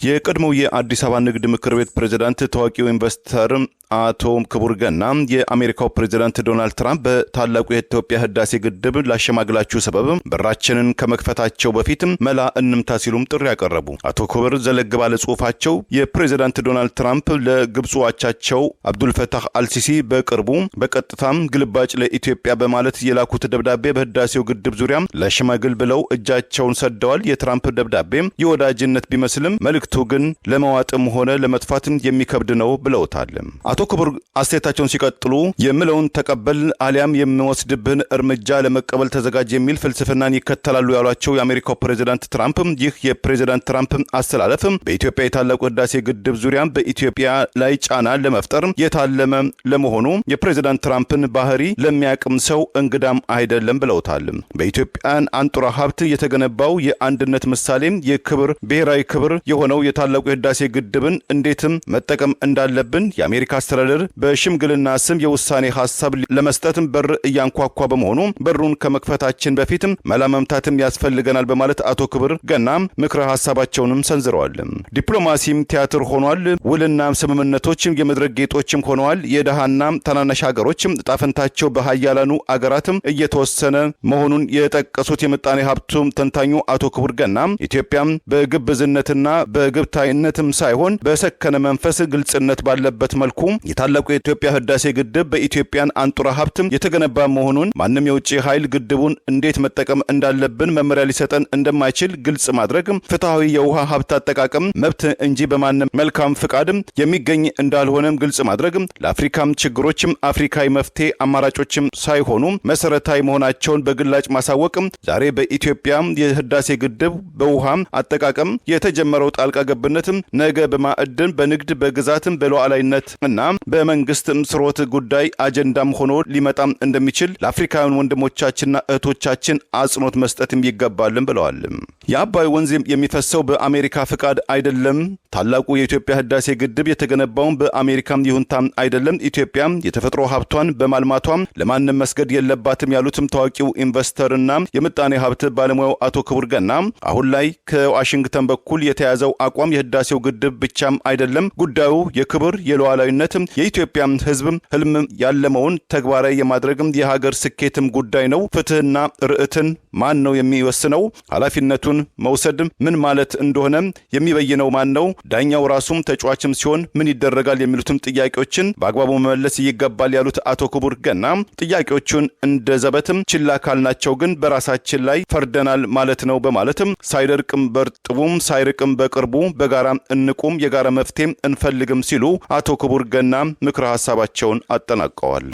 Speaker 2: የቀድሞው የአዲስ አበባ ንግድ ምክር ቤት ፕሬዝዳንት ታዋቂው ኢንቨስተር አቶ ክቡር ገና የአሜሪካው ፕሬዝዳንት ዶናልድ ትራምፕ በታላቁ የኢትዮጵያ ህዳሴ ግድብ ላሸማግላችሁ ሰበብ በራችንን ከመክፈታቸው በፊት መላ እንምታ ሲሉም ጥሪ ያቀረቡ አቶ ክቡር ዘለግ ባለ ጽሁፋቸው የፕሬዝዳንት ዶናልድ ትራምፕ ለግብፁ አቻቸው አብዱልፈታህ አልሲሲ በቅርቡ በቀጥታም ግልባጭ ለኢትዮጵያ በማለት የላኩት ደብዳቤ በህዳሴው ግድብ ዙሪያ ለሽማግል ብለው እጃቸውን ሰደዋል። የትራምፕ ደብዳቤ የወዳጅነት ቢመስልም መልእክቱ ግን ለመዋጥም ሆነ ለመጥፋትም የሚከብድ ነው ብለውታል። አቶ ክቡር አስተያየታቸውን ሲቀጥሉ የምለውን ተቀበል አሊያም የሚወስድብን እርምጃ ለመቀበል ተዘጋጅ የሚል ፍልስፍናን ይከተላሉ ያሏቸው የአሜሪካው ፕሬዝዳንት ትራምፕ ይህ የፕሬዝዳንት ትራምፕ አስተላለፍ በኢትዮጵያ የታላቁ ህዳሴ ግድብ ዙሪያ በኢትዮጵያ ላይ ጫና ለመፍጠር የታለመ ለመሆኑ የፕሬዝዳንት ትራምፕን ባህሪ ለሚያቅም ሰው እንግዳም አይደለም ብለውታል። በኢትዮጵያን አንጡራ ሀብት የተገነባው የአንድነት ምሳሌ የክብር ብሔራዊ ክብር የሆነው የታላቁ ህዳሴ ግድብን እንዴትም መጠቀም እንዳለብን የአሜሪካ አስተዳደር በሽምግልና ስም የውሳኔ ሐሳብ ለመስጠትም በር እያንኳኳ በመሆኑ በሩን ከመክፈታችን በፊትም መላ መምታትም ያስፈልገናል በማለት አቶ ክቡር ገና ምክረ ሐሳባቸውንም ሰንዝረዋል። ዲፕሎማሲም ቲያትር ሆኗል። ውልና ስምምነቶች የመድረክ ጌጦችም ሆነዋል። የደሃና ታናናሽ ሀገሮች ጣፈንታቸው በሀያላኑ አገራትም እየተወሰነ መሆኑን የጠቀሱት የምጣኔ ሀብቱ ተንታኙ አቶ ክቡር ገና ኢትዮጵያም በግብዝነትና በግብታዊነትም ሳይሆን በሰከነ መንፈስ ግልጽነት ባለበት መልኩ የታላቁ የኢትዮጵያ ህዳሴ ግድብ በኢትዮጵያን አንጡራ ሀብት የተገነባ መሆኑን ማንም የውጭ ኃይል ግድቡን እንዴት መጠቀም እንዳለብን መመሪያ ሊሰጠን እንደማይችል ግልጽ ማድረግ፣ ፍትሃዊ የውሃ ሀብት አጠቃቀም መብት እንጂ በማንም መልካም ፍቃድ የሚገኝ እንዳልሆነም ግልጽ ማድረግ፣ ለአፍሪካም ችግሮችም አፍሪካዊ መፍትሄ አማራጮችም ሳይሆኑ መሰረታዊ መሆናቸውን በግላጭ ማሳወቅ፣ ዛሬ በኢትዮጵያ የህዳሴ ግድብ በውሃ አጠቃቀም የተጀመረው ጣልቃ ገብነትም ነገ በማዕድን በንግድ በግዛትም በሉዓላዊነት እና በመንግስትም ስሮት ጉዳይ አጀንዳም ሆኖ ሊመጣም እንደሚችል ለአፍሪካውያን ወንድሞቻችንና እህቶቻችን አጽንኦት መስጠትም ይገባልን ብለዋል። የአባይ ወንዝ የሚፈሰው በአሜሪካ ፍቃድ አይደለም። ታላቁ የኢትዮጵያ ህዳሴ ግድብ የተገነባውን በአሜሪካም ይሁንታም አይደለም። ኢትዮጵያ የተፈጥሮ ሀብቷን በማልማቷም ለማንም መስገድ የለባትም ያሉትም ታዋቂው ኢንቨስተርና የምጣኔ ሀብት ባለሙያው አቶ ክቡር ገና አሁን ላይ ከዋሽንግተን በኩል የተያዘው አቋም የህዳሴው ግድብ ብቻም አይደለም። ጉዳዩ የክብር የሉዓላዊነት የኢትዮጵያ ህዝብ ህልም ያለመውን ተግባራዊ የማድረግ የሀገር ስኬትም ጉዳይ ነው። ፍትህና ርዕትን ማን ነው የሚወስነው? ኃላፊነቱን መውሰድ ምን ማለት እንደሆነ የሚበይነው ማን ነው? ዳኛው ራሱም ተጫዋችም ሲሆን ምን ይደረጋል? የሚሉትም ጥያቄዎችን በአግባቡ መመለስ ይገባል ያሉት አቶ ክቡር ገና ጥያቄዎቹን እንደ ዘበትም ችላ ካልናቸው ግን በራሳችን ላይ ፈርደናል ማለት ነው በማለትም ሳይደርቅም በርጥቡም ሳይርቅም በቅርቡ በጋራ እንቁም፣ የጋራ መፍትሄ እንፈልግም ሲሉ አቶ ክቡር ገና ምክረ ሐሳባቸውን አጠናቀዋል።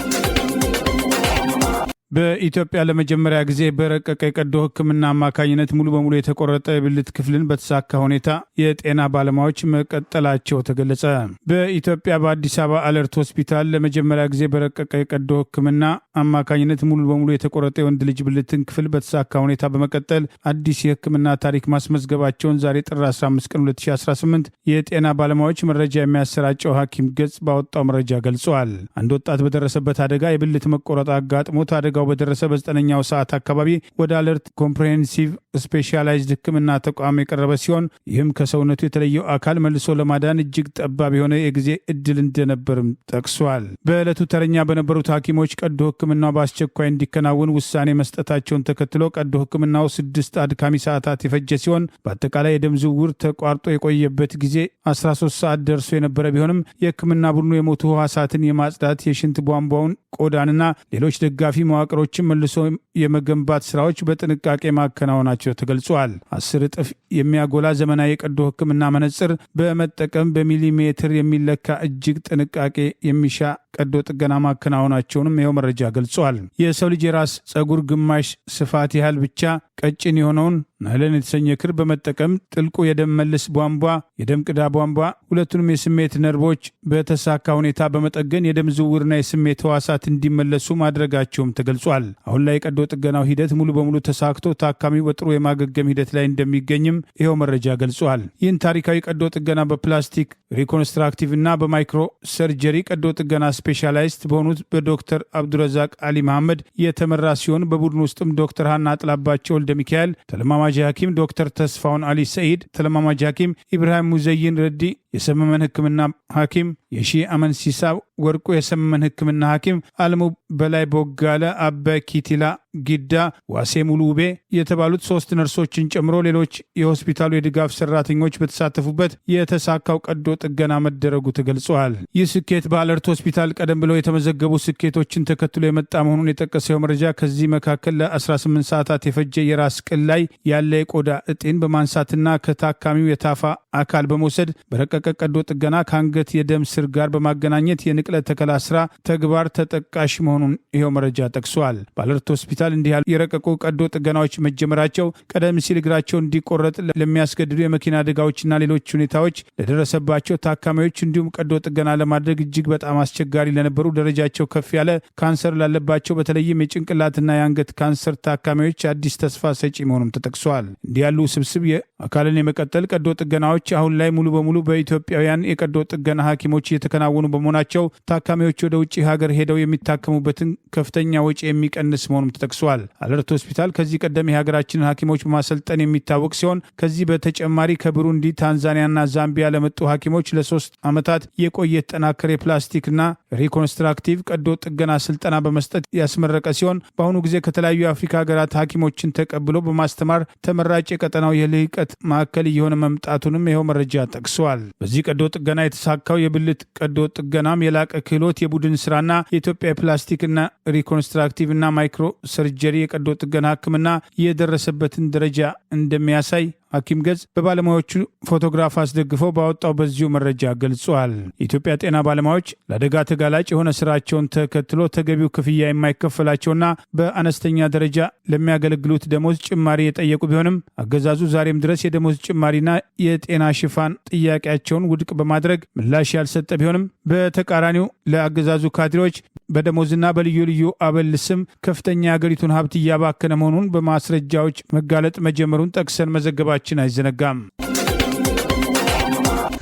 Speaker 1: በኢትዮጵያ ለመጀመሪያ ጊዜ በረቀቀ የቀዶ ሕክምና አማካኝነት ሙሉ በሙሉ የተቆረጠ የብልት ክፍልን በተሳካ ሁኔታ የጤና ባለሙያዎች መቀጠላቸው ተገለጸ። በኢትዮጵያ በአዲስ አበባ አለርት ሆስፒታል ለመጀመሪያ ጊዜ በረቀቀ የቀዶ ሕክምና አማካኝነት ሙሉ በሙሉ የተቆረጠ የወንድ ልጅ ብልትን ክፍል በተሳካ ሁኔታ በመቀጠል አዲስ የሕክምና ታሪክ ማስመዝገባቸውን ዛሬ ጥር 15 ቀን 2018 የጤና ባለሙያዎች መረጃ የሚያሰራጨው ሐኪም ገጽ ባወጣው መረጃ ገልጸዋል። አንድ ወጣት በደረሰበት አደጋ የብልት መቆረጥ አጋጥሞት አደጋው በደረሰ በ9ኛው ሰዓት አካባቢ ወደ አለርት ኮምፕሬሄንሲቭ ስፔሻላይዝድ ሕክምና ተቋም የቀረበ ሲሆን ይህም ከሰውነቱ የተለየው አካል መልሶ ለማዳን እጅግ ጠባብ የሆነ የጊዜ እድል እንደነበርም ጠቅሷል። በዕለቱ ተረኛ በነበሩት ሐኪሞች ቀዶ ሕክምናው በአስቸኳይ እንዲከናወን ውሳኔ መስጠታቸውን ተከትሎ ቀዶ ሕክምናው 6 አድካሚ ሰዓታት የፈጀ ሲሆን በአጠቃላይ የደም ዝውውር ተቋርጦ የቆየበት ጊዜ 13 ሰዓት ደርሶ የነበረ ቢሆንም የሕክምና ቡድኑ የሞቱ ህዋሳትን የማጽዳት የሽንት ቧንቧውን ቆዳንና ሌሎች ደጋፊ መዋቅሮችን መልሶ የመገንባት ስራዎች በጥንቃቄ ማከናወናቸው ተገልጿል። 10 እጥፍ የሚያጎላ ዘመናዊ የቀዶ ሕክምና መነጽር በመጠቀም በሚሊሜትር የሚለካ እጅግ ጥንቃቄ የሚሻ ቀዶ ጥገና ማከናወናቸውንም ይኸው መረጃ ገልጿል። የሰው ልጅ የራስ ጸጉር ግማሽ ስፋት ያህል ብቻ ቀጭን የሆነውን ናይለን የተሰኘ ክር በመጠቀም ጥልቁ የደም መልስ ቧንቧ፣ የደም ቅዳ ቧንቧ፣ ሁለቱንም የስሜት ነርቮች በተሳካ ሁኔታ በመጠገን የደም ዝውውርና የስሜት ህዋሳት እንዲመለሱ ማድረጋቸውም ተገልጿል። አሁን ላይ የቀዶ ጥገናው ሂደት ሙሉ በሙሉ ተሳክቶ ታካሚው በጥሩ የማገገም ሂደት ላይ እንደሚገኝም ይኸው መረጃ ገልጿል። ይህን ታሪካዊ ቀዶ ጥገና በፕላስቲክ ሪኮንስትራክቲቭ እና በማይክሮ ሰርጀሪ ቀዶ ጥገና ስፔሻላይስት በሆኑት በዶክተር አብዱረዛቅ አሊ መሐመድ የተመራ ሲሆን በቡድን ውስጥም ዶክተር ሀና አጥላባቸው ወልደ ሚካኤል፣ ተለማማጅ ሐኪም ዶክተር ተስፋውን አሊ ሰኢድ፣ ተለማማጅ ሐኪም ኢብራሂም ሙዘይን ረዲ፣ የሰመመን ሕክምና ሐኪም የሺ አመንሲሳ ወርቁ፣ የሰመመን ሕክምና ሐኪም አልሙ በላይ ቦጋለ፣ አበ ኪቲላ ጊዳ፣ ዋሴ ሙሉ ውቤ የተባሉት 3 ነርሶችን ጨምሮ ሌሎች የሆስፒታሉ የድጋፍ ሰራተኞች በተሳተፉበት የተሳካው ቀዶ ጥገና መደረጉ ተገልጿል። ይህ ስኬት በአለርት ሆስፒታል ቀደም ብለው የተመዘገቡ ስኬቶችን ተከትሎ የመጣ መሆኑን የጠቀሰው መረጃ ከዚህ መካከል ለ18 ሰዓታት የፈጀ የራስ ቅል ላይ ያለ የቆዳ እጢን በማንሳትና ከታካሚው የታፋ አካል በመውሰድ በረቀቀ ቀዶ ጥገና ከአንገት የደም ስር ጋር በማገናኘት የንቅለ ተከላ ስራ ተግባር ተጠቃሽ መሆኑን ይኸው መረጃ ጠቅሷል። በአለርት ሆስፒታል እንዲህ ያሉ የረቀቁ ቀዶ ጥገናዎች መጀመራቸው ቀደም ሲል እግራቸው እንዲቆረጥ ለሚያስገድዱ የመኪና አደጋዎችና ሌሎች ሁኔታዎች ለደረሰባቸው ታካሚዎች እንዲሁም ቀዶ ጥገና ለማድረግ እጅግ በጣም አስቸጋሪ ለነበሩ ደረጃቸው ከፍ ያለ ካንሰር ላለባቸው በተለይም የጭንቅላትና የአንገት ካንሰር ታካሚዎች አዲስ ተስፋ ሰጪ መሆኑም ተጠቅሷል። እንዲህ ያሉ ስብስብ የአካልን የመቀጠል ቀዶ ጥገናዎች አሁን ላይ ሙሉ በሙሉ በኢትዮጵያውያን የቀዶ ጥገና ሐኪሞች እየተከናወኑ በመሆናቸው ታካሚዎች ወደ ውጭ ሀገር ሄደው የሚታከሙበትን ከፍተኛ ወጪ የሚቀንስ መሆኑም ተጠቅሷል። አለርት ሆስፒታል ከዚህ ቀደም የሀገራችንን ሐኪሞች በማሰልጠን የሚታወቅ ሲሆን ከዚህ በተጨማሪ ከብሩንዲ፣ ታንዛኒያና ዛምቢያ ለመጡ ሐኪሞች ለ3 ዓመታት የቆየ የተጠናከረ የፕላስቲክና ሪኮንስትራክቲቭ ቀዶ ጥገና ስልጠና በመስጠት ያስመረቀ ሲሆን በአሁኑ ጊዜ ከተለያዩ የአፍሪካ ሀገራት ሐኪሞችን ተቀብሎ በማስተማር ተመራጭ የቀጠናው የልህቀት ማዕከል እየሆነ መምጣቱንም ይኸው መረጃ ጠቅሷል። በዚህ ቀዶ ጥገና የተሳካው የብልት ቀዶ ጥገናም የላቀ ክህሎት፣ የቡድን ስራና የኢትዮጵያ የፕላስቲክና ሪኮንስትራክቲቭና ማይክሮ ሰርጀሪ የቀዶ ጥገና ሕክምና የደረሰበትን ደረጃ እንደሚያሳይ ሐኪም ገጽ በባለሙያዎቹ ፎቶግራፍ አስደግፈው ባወጣው በዚሁ መረጃ ገልጿል። የኢትዮጵያ ጤና ባለሙያዎች ለአደጋ ተጋላጭ የሆነ ስራቸውን ተከትሎ ተገቢው ክፍያ የማይከፈላቸውና በአነስተኛ ደረጃ ለሚያገለግሉት ደሞዝ ጭማሪ የጠየቁ ቢሆንም አገዛዙ ዛሬም ድረስ የደሞዝ ጭማሪና የጤና ሽፋን ጥያቄያቸውን ውድቅ በማድረግ ምላሽ ያልሰጠ ቢሆንም በተቃራኒው ለአገዛዙ ካድሬዎች በደሞዝና በልዩ ልዩ አበል ስም ከፍተኛ የአገሪቱን ሀብት እያባከነ መሆኑን በማስረጃዎች መጋለጥ መጀመሩን ጠቅሰን መዘገባችን አይዘነጋም።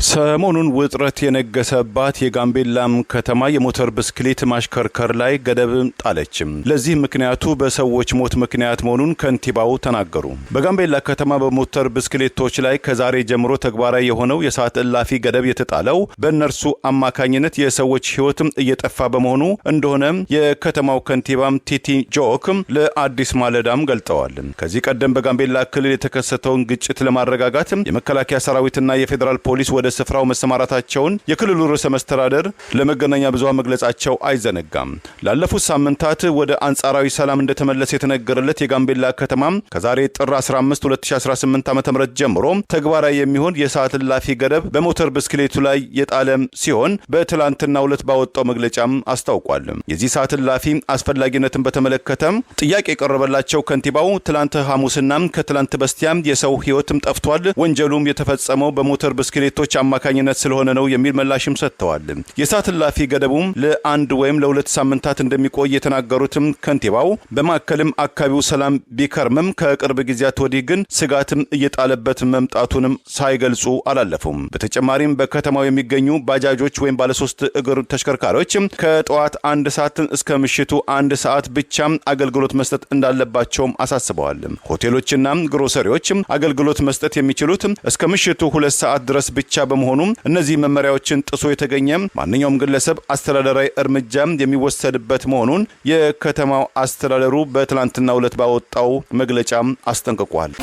Speaker 2: ሰሞኑን ውጥረት የነገሰባት የጋምቤላም ከተማ የሞተር ብስክሌት ማሽከርከር ላይ ገደብ ጣለች። ለዚህ ምክንያቱ በሰዎች ሞት ምክንያት መሆኑን ከንቲባው ተናገሩ። በጋምቤላ ከተማ በሞተር ብስክሌቶች ላይ ከዛሬ ጀምሮ ተግባራዊ የሆነው የሰዓት እላፊ ገደብ የተጣለው በእነርሱ አማካኝነት የሰዎች ሕይወት እየጠፋ በመሆኑ እንደሆነ የከተማው ከንቲባም ቲቲ ጆክ ለአዲስ ማለዳም ገልጠዋል። ከዚህ ቀደም በጋምቤላ ክልል የተከሰተውን ግጭት ለማረጋጋት የመከላከያ ሰራዊትና የፌዴራል ፖሊስ ወደ ስፍራው መሰማራታቸውን የክልሉ ርዕሰ መስተዳደር ለመገናኛ ብዙሃን መግለጻቸው አይዘነጋም። ላለፉት ሳምንታት ወደ አንጻራዊ ሰላም እንደተመለሰ የተነገረለት የጋምቤላ ከተማ ከዛሬ ጥር 15 2018 ዓ.ም ጀምሮ ተግባራዊ የሚሆን የሰዓት እላፊ ገደብ በሞተር ብስክሌቱ ላይ የጣለ ሲሆን በትላንትናው ዕለት ባወጣው መግለጫም አስታውቋል። የዚህ ሰዓት እላፊ አስፈላጊነትን በተመለከተ ጥያቄ የቀረበላቸው ከንቲባው ትላንት ሐሙስና ከትላንት በስቲያ የሰው ሕይወትም ጠፍቷል፣ ወንጀሉም የተፈጸመው በሞተር ብስክሌቶች አማካኝነት ስለሆነ ነው የሚል ምላሽም ሰጥተዋል። የሰዓት እላፊ ገደቡም ለአንድ ወይም ለሁለት ሳምንታት እንደሚቆይ የተናገሩትም ከንቲባው በማከልም አካባቢው ሰላም ቢከርምም ከቅርብ ጊዜያት ወዲህ ግን ስጋትም እየጣለበት መምጣቱንም ሳይገልጹ አላለፉም። በተጨማሪም በከተማው የሚገኙ ባጃጆች ወይም ባለሶስት እግር ተሽከርካሪዎች ከጠዋት 1 ሰዓት እስከ ምሽቱ 1 ሰዓት ብቻ አገልግሎት መስጠት እንዳለባቸውም አሳስበዋል። ሆቴሎችና ግሮሰሪዎች አገልግሎት መስጠት የሚችሉት እስከ ምሽቱ 2 ሰዓት ድረስ ብቻ በመሆኑ እነዚህ መመሪያዎችን ጥሶ የተገኘ ማንኛውም ግለሰብ አስተዳደራዊ እርምጃ የሚወሰድበት መሆኑን የከተማው አስተዳደሩ በትላንትናው ዕለት ባወጣው መግለጫ አስጠንቅቋል።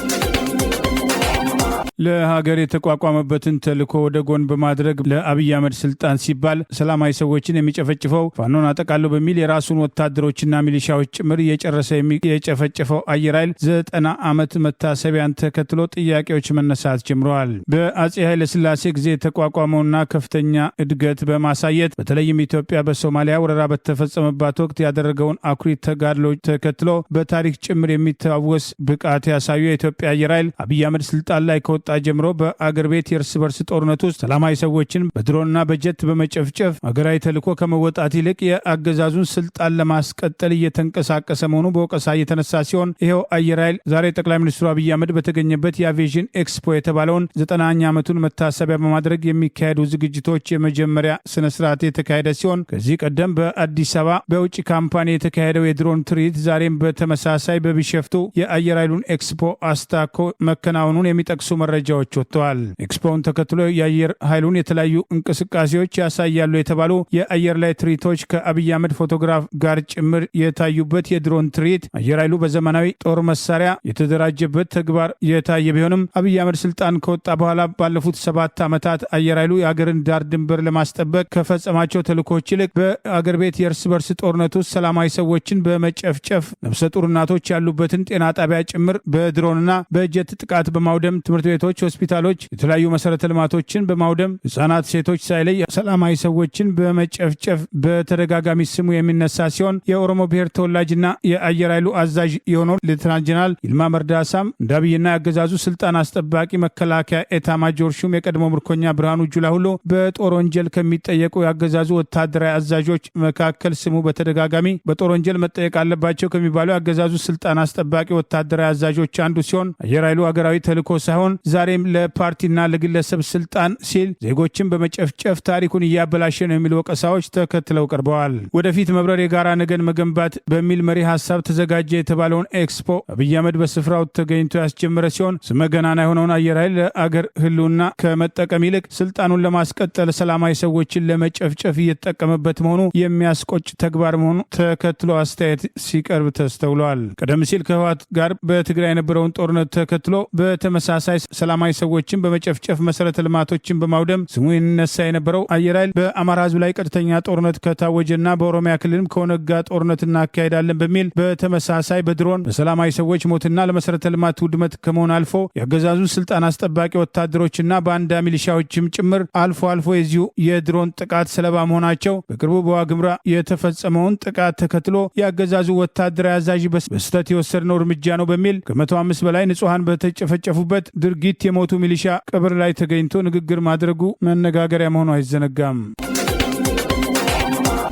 Speaker 1: ለሀገር የተቋቋመበትን ተልዕኮ ወደ ጎን በማድረግ ለአብይ አህመድ ስልጣን ሲባል ሰላማዊ ሰዎችን የሚጨፈጭፈው ፋኖን አጠቃለሁ በሚል የራሱን ወታደሮችና ሚሊሻዎች ጭምር እየጨረሰ የጨፈጨፈው አየር ኃይል 90 ዓመት መታሰቢያን ተከትሎ ጥያቄዎች መነሳት ጀምረዋል። በአጼ ኃይለ ሥላሴ ጊዜ የተቋቋመውና ከፍተኛ እድገት በማሳየት በተለይም ኢትዮጵያ በሶማሊያ ወረራ በተፈጸመባት ወቅት ያደረገውን አኩሪ ተጋድሎ ተከትሎ በታሪክ ጭምር የሚታወስ ብቃት ያሳዩ የኢትዮጵያ አየር ኃይል አብይ አህመድ ስልጣን ላይ ከወጣ ጀምሮ በአገር ቤት የእርስ በርስ ጦርነት ውስጥ ሰላማዊ ሰዎችን በድሮንና በጀት በመጨፍጨፍ አገራዊ ተልዕኮ ከመወጣት ይልቅ የአገዛዙን ስልጣን ለማስቀጠል እየተንቀሳቀሰ መሆኑ በወቀሳ እየተነሳ ሲሆን ይኸው አየር ኃይል ዛሬ ጠቅላይ ሚኒስትሩ አብይ አህመድ በተገኘበት የአቪዬሽን ኤክስፖ የተባለውን 90ኛ ዓመቱን መታሰቢያ በማድረግ የሚካሄዱ ዝግጅቶች የመጀመሪያ ስነ ስርዓት የተካሄደ ሲሆን ከዚህ ቀደም በአዲስ አበባ በውጭ ካምፓኒ የተካሄደው የድሮን ትርኢት ዛሬም በተመሳሳይ በቢሸፍቱ የአየር ኃይሉን ኤክስፖ አስታኮ መከናወኑን የሚጠቅሱ መረጃዎች ወጥተዋል። ኤክስፖውን ተከትሎ የአየር ኃይሉን የተለያዩ እንቅስቃሴዎች ያሳያሉ የተባሉ የአየር ላይ ትርኢቶች ከአብይ አህመድ ፎቶግራፍ ጋር ጭምር የታዩበት የድሮን ትርኢት አየር ኃይሉ በዘመናዊ ጦር መሳሪያ የተደራጀበት ተግባር የታየ ቢሆንም አብይ አህመድ ስልጣን ከወጣ በኋላ ባለፉት 7 ዓመታት አየር ኃይሉ የአገርን ዳር ድንበር ለማስጠበቅ ከፈጸማቸው ተልዕኮች ይልቅ በአገር ቤት የእርስ በርስ ጦርነት ውስጥ ሰላማዊ ሰዎችን በመጨፍጨፍ ነፍሰ ጡር እናቶች ያሉበትን ጤና ጣቢያ ጭምር በድሮንና በጀት ጥቃት በማውደም ትምህርት ቤቶች፣ ሆስፒታሎች፣ የተለያዩ መሰረተ ልማቶችን በማውደም ህጻናት፣ ሴቶች ሳይለይ ሰላማዊ ሰዎችን በመጨፍጨፍ በተደጋጋሚ ስሙ የሚነሳ ሲሆን የኦሮሞ ብሔር ተወላጅና የአየር ኃይሉ አዛዥ የሆነው ሌተናንት ጀነራል ይልማ መርዳሳም እንደ አብይና ያገዛዙ ስልጣን አስጠባቂ መከላከያ ኤታ ማጆር ሹም የቀድሞ ምርኮኛ ብርሃኑ ጁላ ሁሉ በጦር ወንጀል ከሚጠየቁ ያገዛዙ ወታደራዊ አዛዦች መካከል ስሙ በተደጋጋሚ በጦር ወንጀል መጠየቅ አለባቸው ከሚባሉ ያገዛዙ ስልጣን አስጠባቂ ወታደራዊ አዛዦች አንዱ ሲሆን አየር ኃይሉ ሀገራዊ ተልዕኮ ሳይሆን ዛሬም ለፓርቲና ለግለሰብ ስልጣን ሲል ዜጎችን በመጨፍጨፍ ታሪኩን እያበላሸ ነው የሚሉ ወቀሳዎች ተከትለው ቀርበዋል። ወደፊት መብረር የጋራ ነገን መገንባት በሚል መሪ ሀሳብ ተዘጋጀ የተባለውን ኤክስፖ አብይ አህመድ በስፍራው ተገኝቶ ያስጀመረ ሲሆን ስመ ገናና የሆነውን አየር ኃይል ለአገር ህልውና ከመጠቀም ይልቅ ስልጣኑን ለማስቀጠል ሰላማዊ ሰዎችን ለመጨፍጨፍ እየተጠቀመበት መሆኑ የሚያስቆጭ ተግባር መሆኑ ተከትሎ አስተያየት ሲቀርብ ተስተውሏል። ቀደም ሲል ከህወሓት ጋር በትግራይ የነበረውን ጦርነት ተከትሎ በተመሳሳይ ሰላማዊ ሰዎችን በመጨፍጨፍ መሰረተ ልማቶችን በማውደም ስሙ ይነሳ የነበረው አየር ኃይል በአማራ ህዝብ ላይ ቀጥተኛ ጦርነት ከታወጀና በኦሮሚያ ክልልም ከኦነግ ጋር ጦርነት እናካሄዳለን በሚል በተመሳሳይ በድሮን በሰላማዊ ሰዎች ሞትና ለመሰረተ ልማት ውድመት ከመሆን አልፎ የአገዛዙን ስልጣን አስጠባቂ ወታደሮችና ባንዳ ሚሊሻዎችም ጭምር አልፎ አልፎ የዚሁ የድሮን ጥቃት ሰለባ መሆናቸው በቅርቡ በዋግምራ የተፈጸመውን ጥቃት ተከትሎ የአገዛዙ ወታደራዊ አዛዥ በስህተት የወሰድነው እርምጃ ነው በሚል ከ105 በላይ ንጹሐን በተጨፈጨፉበት ድርጊት የሞቱ ሚሊሻ ቀብር ላይ ተገኝቶ ንግግር ማድረጉ መነጋገሪያ መሆኑ አይዘነጋም።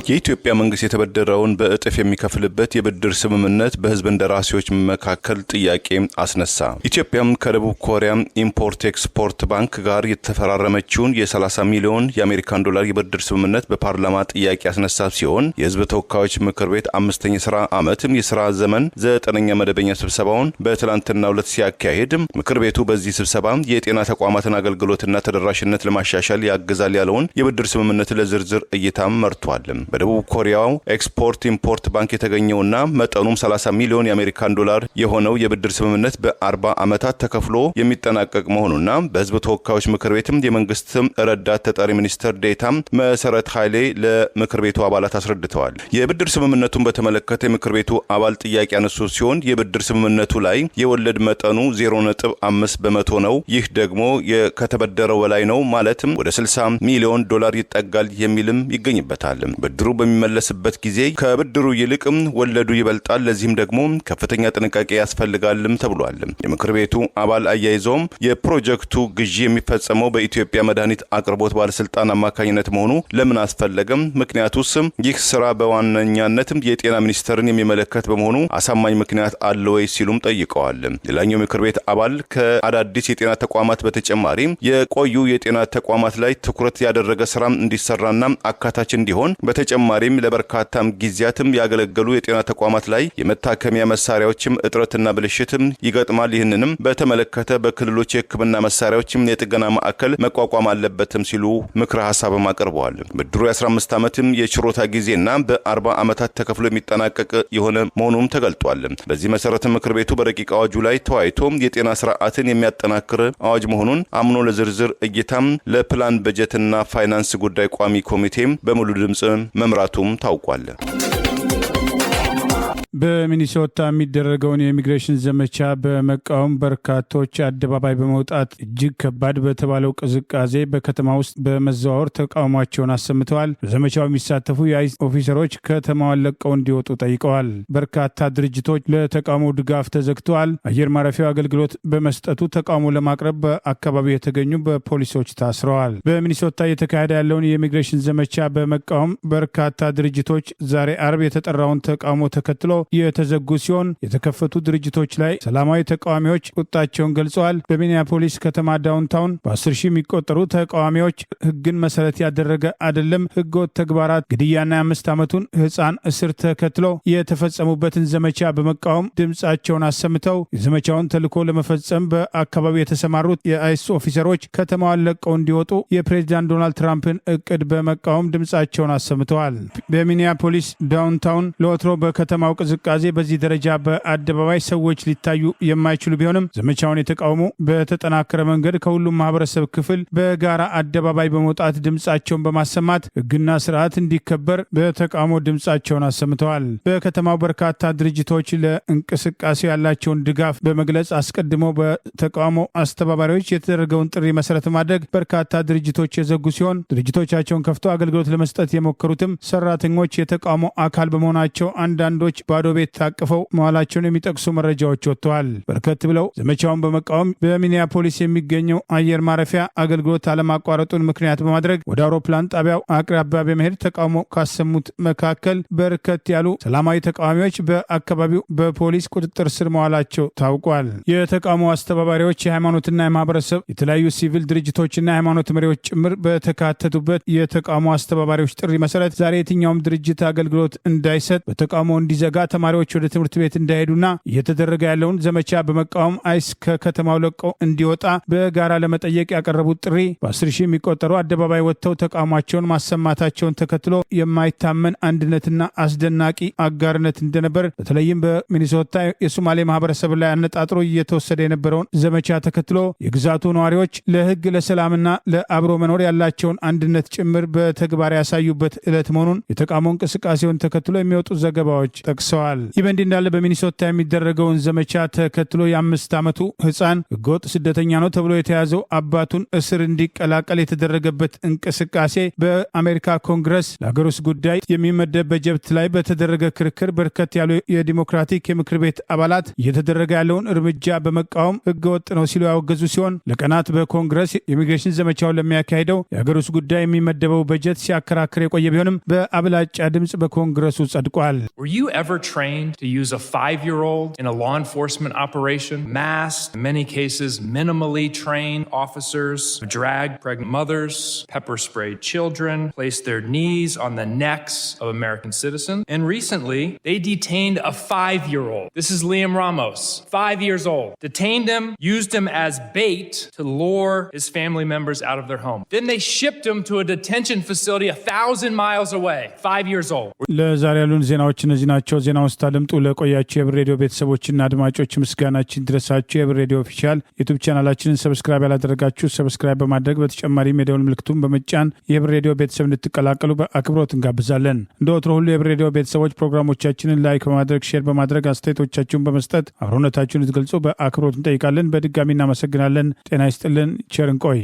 Speaker 2: የኢትዮጵያ መንግስት የተበደረውን በእጥፍ የሚከፍልበት የብድር ስምምነት በህዝብ እንደራሴዎች መካከል ጥያቄ አስነሳ። ኢትዮጵያም ከደቡብ ኮሪያ ኢምፖርት ኤክስፖርት ባንክ ጋር የተፈራረመችውን የ30 ሚሊዮን የአሜሪካን ዶላር የብድር ስምምነት በፓርላማ ጥያቄ ያስነሳ ሲሆን የህዝብ ተወካዮች ምክር ቤት 5ኛ የሥራ ዓመት የሥራ ዘመን 9ኛ መደበኛ ስብሰባውን በትላንትናው ዕለት ሲያካሂድ ምክር ቤቱ በዚህ ስብሰባ የጤና ተቋማትን አገልግሎትና ተደራሽነት ለማሻሻል ያግዛል ያለውን የብድር ስምምነት ለዝርዝር እይታም መርቷል። በደቡብ ኮሪያው ኤክስፖርት ኢምፖርት ባንክ የተገኘውና መጠኑም 30 ሚሊዮን የአሜሪካን ዶላር የሆነው የብድር ስምምነት በ40 ዓመታት ተከፍሎ የሚጠናቀቅ መሆኑና በህዝብ ተወካዮች ምክር ቤትም የመንግስት ረዳት ተጠሪ ሚኒስትር ዴታ መሰረት ኃይሌ ለምክር ቤቱ አባላት አስረድተዋል። የብድር ስምምነቱን በተመለከተ የምክር ቤቱ አባል ጥያቄ ያነሱ ሲሆን የብድር ስምምነቱ ላይ የወለድ መጠኑ 0.5 በመቶ ነው። ይህ ደግሞ ከተበደረው በላይ ነው፣ ማለትም ወደ 60 ሚሊዮን ዶላር ይጠጋል የሚልም ይገኝበታል። ብድሩ በሚመለስበት ጊዜ ከብድሩ ይልቅም ወለዱ ይበልጣል። ለዚህም ደግሞ ከፍተኛ ጥንቃቄ ያስፈልጋልም ተብሏል። የምክር ቤቱ አባል አያይዘውም የፕሮጀክቱ ግዢ የሚፈጸመው በኢትዮጵያ መድኃኒት አቅርቦት ባለስልጣን አማካኝነት መሆኑ ለምን አስፈለገም? ምክንያቱስ ይህ ስራ በዋነኛነት የጤና ሚኒስቴርን የሚመለከት በመሆኑ አሳማኝ ምክንያት አለ ወይ ሲሉም ጠይቀዋል። ሌላኛው ምክር ቤት አባል ከአዳዲስ የጤና ተቋማት በተጨማሪ የቆዩ የጤና ተቋማት ላይ ትኩረት ያደረገ ስራ እንዲሰራና አካታች እንዲሆን በተጨማሪም ለበርካታም ጊዜያትም ያገለገሉ የጤና ተቋማት ላይ የመታከሚያ መሳሪያዎችም እጥረትና ብልሽትም ይገጥማል። ይህንንም በተመለከተ በክልሎች የሕክምና መሳሪያዎችም የጥገና ማዕከል መቋቋም አለበትም ሲሉ ምክረ ሐሳብም አቅርበዋል። ብድሩ የ15 ዓመትም የችሮታ ጊዜና በ40 ዓመታት ተከፍሎ የሚጠናቀቅ የሆነ መሆኑም ተገልጧል። በዚህ መሰረት ምክር ቤቱ በረቂቅ አዋጁ ላይ ተወያይቶ የጤና ስርዓትን የሚያጠናክር አዋጅ መሆኑን አምኖ ለዝርዝር እይታም ለፕላን በጀትና ፋይናንስ ጉዳይ ቋሚ ኮሚቴም በሙሉ ድምጽ መምራቱም ታውቋል።
Speaker 1: በሚኒሶታ የሚደረገውን የኢሚግሬሽን ዘመቻ በመቃወም በርካቶች አደባባይ በመውጣት እጅግ ከባድ በተባለው ቅዝቃዜ በከተማ ውስጥ በመዘዋወር ተቃውሟቸውን አሰምተዋል። በዘመቻው የሚሳተፉ የአይስ ኦፊሰሮች ከተማዋን ለቀው እንዲወጡ ጠይቀዋል። በርካታ ድርጅቶች ለተቃውሞ ድጋፍ ተዘግተዋል። አየር ማረፊያው አገልግሎት በመስጠቱ ተቃውሞ ለማቅረብ በአካባቢው የተገኙ በፖሊሶች ታስረዋል። በሚኒሶታ እየተካሄደ ያለውን የኢሚግሬሽን ዘመቻ በመቃወም በርካታ ድርጅቶች ዛሬ አርብ የተጠራውን ተቃውሞ ተከትሎ የተዘጉ ሲሆን የተከፈቱ ድርጅቶች ላይ ሰላማዊ ተቃዋሚዎች ቁጣቸውን ገልጸዋል። በሚኒያፖሊስ ከተማ ዳውንታውን በ10 ሺህ የሚቆጠሩ ተቃዋሚዎች ህግን መሰረት ያደረገ አይደለም፣ ህገወጥ ተግባራት፣ ግድያና የ5 ዓመቱን ህፃን እስር ተከትሎ የተፈጸሙበትን ዘመቻ በመቃወም ድምፃቸውን አሰምተው የዘመቻውን ተልዕኮ ለመፈጸም በአካባቢው የተሰማሩት የአይስ ኦፊሰሮች ከተማዋን ለቀው እንዲወጡ የፕሬዚዳንት ዶናልድ ትራምፕን እቅድ በመቃወም ድምፃቸውን አሰምተዋል። በሚኒያፖሊስ ዳውንታውን ለወትሮ በከተማው ቅዝቃዜ በዚህ ደረጃ በአደባባይ ሰዎች ሊታዩ የማይችሉ ቢሆንም ዘመቻውን የተቃውሞ በተጠናከረ መንገድ ከሁሉም ማህበረሰብ ክፍል በጋራ አደባባይ በመውጣት ድምፃቸውን በማሰማት ህግና ስርዓት እንዲከበር በተቃውሞ ድምፃቸውን አሰምተዋል። በከተማው በርካታ ድርጅቶች ለእንቅስቃሴው ያላቸውን ድጋፍ በመግለጽ አስቀድመው በተቃውሞ አስተባባሪዎች የተደረገውን ጥሪ መሰረት ማድረግ በርካታ ድርጅቶች የዘጉ ሲሆን ድርጅቶቻቸውን ከፍተው አገልግሎት ለመስጠት የሞከሩትም ሰራተኞች የተቃውሞ አካል በመሆናቸው አንዳንዶች ባዶ ቤት ታቅፈው መዋላቸውን የሚጠቅሱ መረጃዎች ወጥተዋል። በርከት ብለው ዘመቻውን በመቃወም በሚኒያፖሊስ የሚገኘው አየር ማረፊያ አገልግሎት አለማቋረጡን ምክንያት በማድረግ ወደ አውሮፕላን ጣቢያው አቅራቢያ በመሄድ ተቃውሞ ካሰሙት መካከል በርከት ያሉ ሰላማዊ ተቃዋሚዎች በአካባቢው በፖሊስ ቁጥጥር ስር መዋላቸው ታውቋል። የተቃውሞ አስተባባሪዎች የሃይማኖትና የማህበረሰብ የተለያዩ ሲቪል ድርጅቶችና የሃይማኖት መሪዎች ጭምር በተካተቱበት የተቃውሞ አስተባባሪዎች ጥሪ መሰረት ዛሬ የትኛውም ድርጅት አገልግሎት እንዳይሰጥ፣ በተቃውሞ እንዲዘጋ፣ ተማሪዎች ወደ ትምህርት ቤት እንዳይሄዱና እየተደረገ ያለውን ዘመቻ በመቃወም አይስ ከከተማው ለቀው እንዲወጣ በጋራ ለመጠየቅ ያቀረቡት ጥሪ በ10 ሺህ የሚቆጠሩ አደባባይ ወጥተው ተቃውሟቸውን ማሰማታቸውን ተከትሎ የማይታመን አንድነትና አስደናቂ አጋርነት እንደነበር በተለይም በሚኒሶታ የሶማሌ ማህበረሰብ ላይ አነጣጥሮ እየተወሰደ የነበረውን ዘመቻ ተከትሎ የግዛቱ ነዋሪዎች ለህግ፣ ለሰላምና ለአብሮ መኖር ያላቸውን አንድነት ጭምር በተግባር ያሳዩበት ዕለት መሆኑን የተቃውሞ እንቅስቃሴውን ተከትሎ የሚወጡ ዘገባዎች ጠቅሰዋል። ጠቅሰዋል። ይህ በእንዲህ እንዳለ በሚኒሶታ የሚደረገውን ዘመቻ ተከትሎ የ5 ዓመቱ ህፃን ህገወጥ ስደተኛ ነው ተብሎ የተያዘው አባቱን እስር እንዲቀላቀል የተደረገበት እንቅስቃሴ በአሜሪካ ኮንግረስ ለሀገር ውስጥ ጉዳይ የሚመደብ በጀት ላይ በተደረገ ክርክር በርከት ያሉ የዲሞክራቲክ የምክር ቤት አባላት እየተደረገ ያለውን እርምጃ በመቃወም ህገወጥ ነው ሲሉ ያወገዙ ሲሆን ለቀናት በኮንግረስ የኢሚግሬሽን ዘመቻውን ለሚያካሂደው የሀገር ውስጥ ጉዳይ የሚመደበው በጀት ሲያከራክር የቆየ ቢሆንም በአብላጫ ድምፅ በኮንግረሱ ጸድቋል።
Speaker 5: Were you ever trained to use a 5-year-old in a law enforcement operation? Masked, in many cases minimally trained officers dragged pregnant mothers, pepper sprayed children, placed their knees on the necks of American citizens, and recently they detained a 5-year-old. This is Liam Ramos, 5 years old. Detained him, used him as bait to lure his family members out of their home. Then they shipped him to a detention facility 1,000 miles away. 5 years old.
Speaker 1: ለዛሬ ያሉን ዜናዎች እነዚህ ናቸው። ዜናውን ስታደምጡ ለቆያችሁ የህብር ሬዲዮ ቤተሰቦችና አድማጮች ምስጋናችን ድረሳችሁ። የህብር ሬዲዮ ኦፊሻል ዩቲዩብ ቻናላችንን ሰብስክራይብ ያላደረጋችሁ ሰብስክራይብ በማድረግ በተጨማሪም የደወል ምልክቱን በመጫን የህብር ሬዲዮ ቤተሰብ እንድትቀላቀሉ በአክብሮት እንጋብዛለን። እንደ ወትሮ ሁሉ የህብር ሬዲዮ ቤተሰቦች ፕሮግራሞቻችንን ላይክ በማድረግ ሼር በማድረግ አስተያየቶቻችሁን በመስጠት አብሮነታችሁን እንድትገልጹ በአክብሮት እንጠይቃለን። በድጋሚ እናመሰግናለን። ጤና ይስጥልን። ቸር እንቆይ።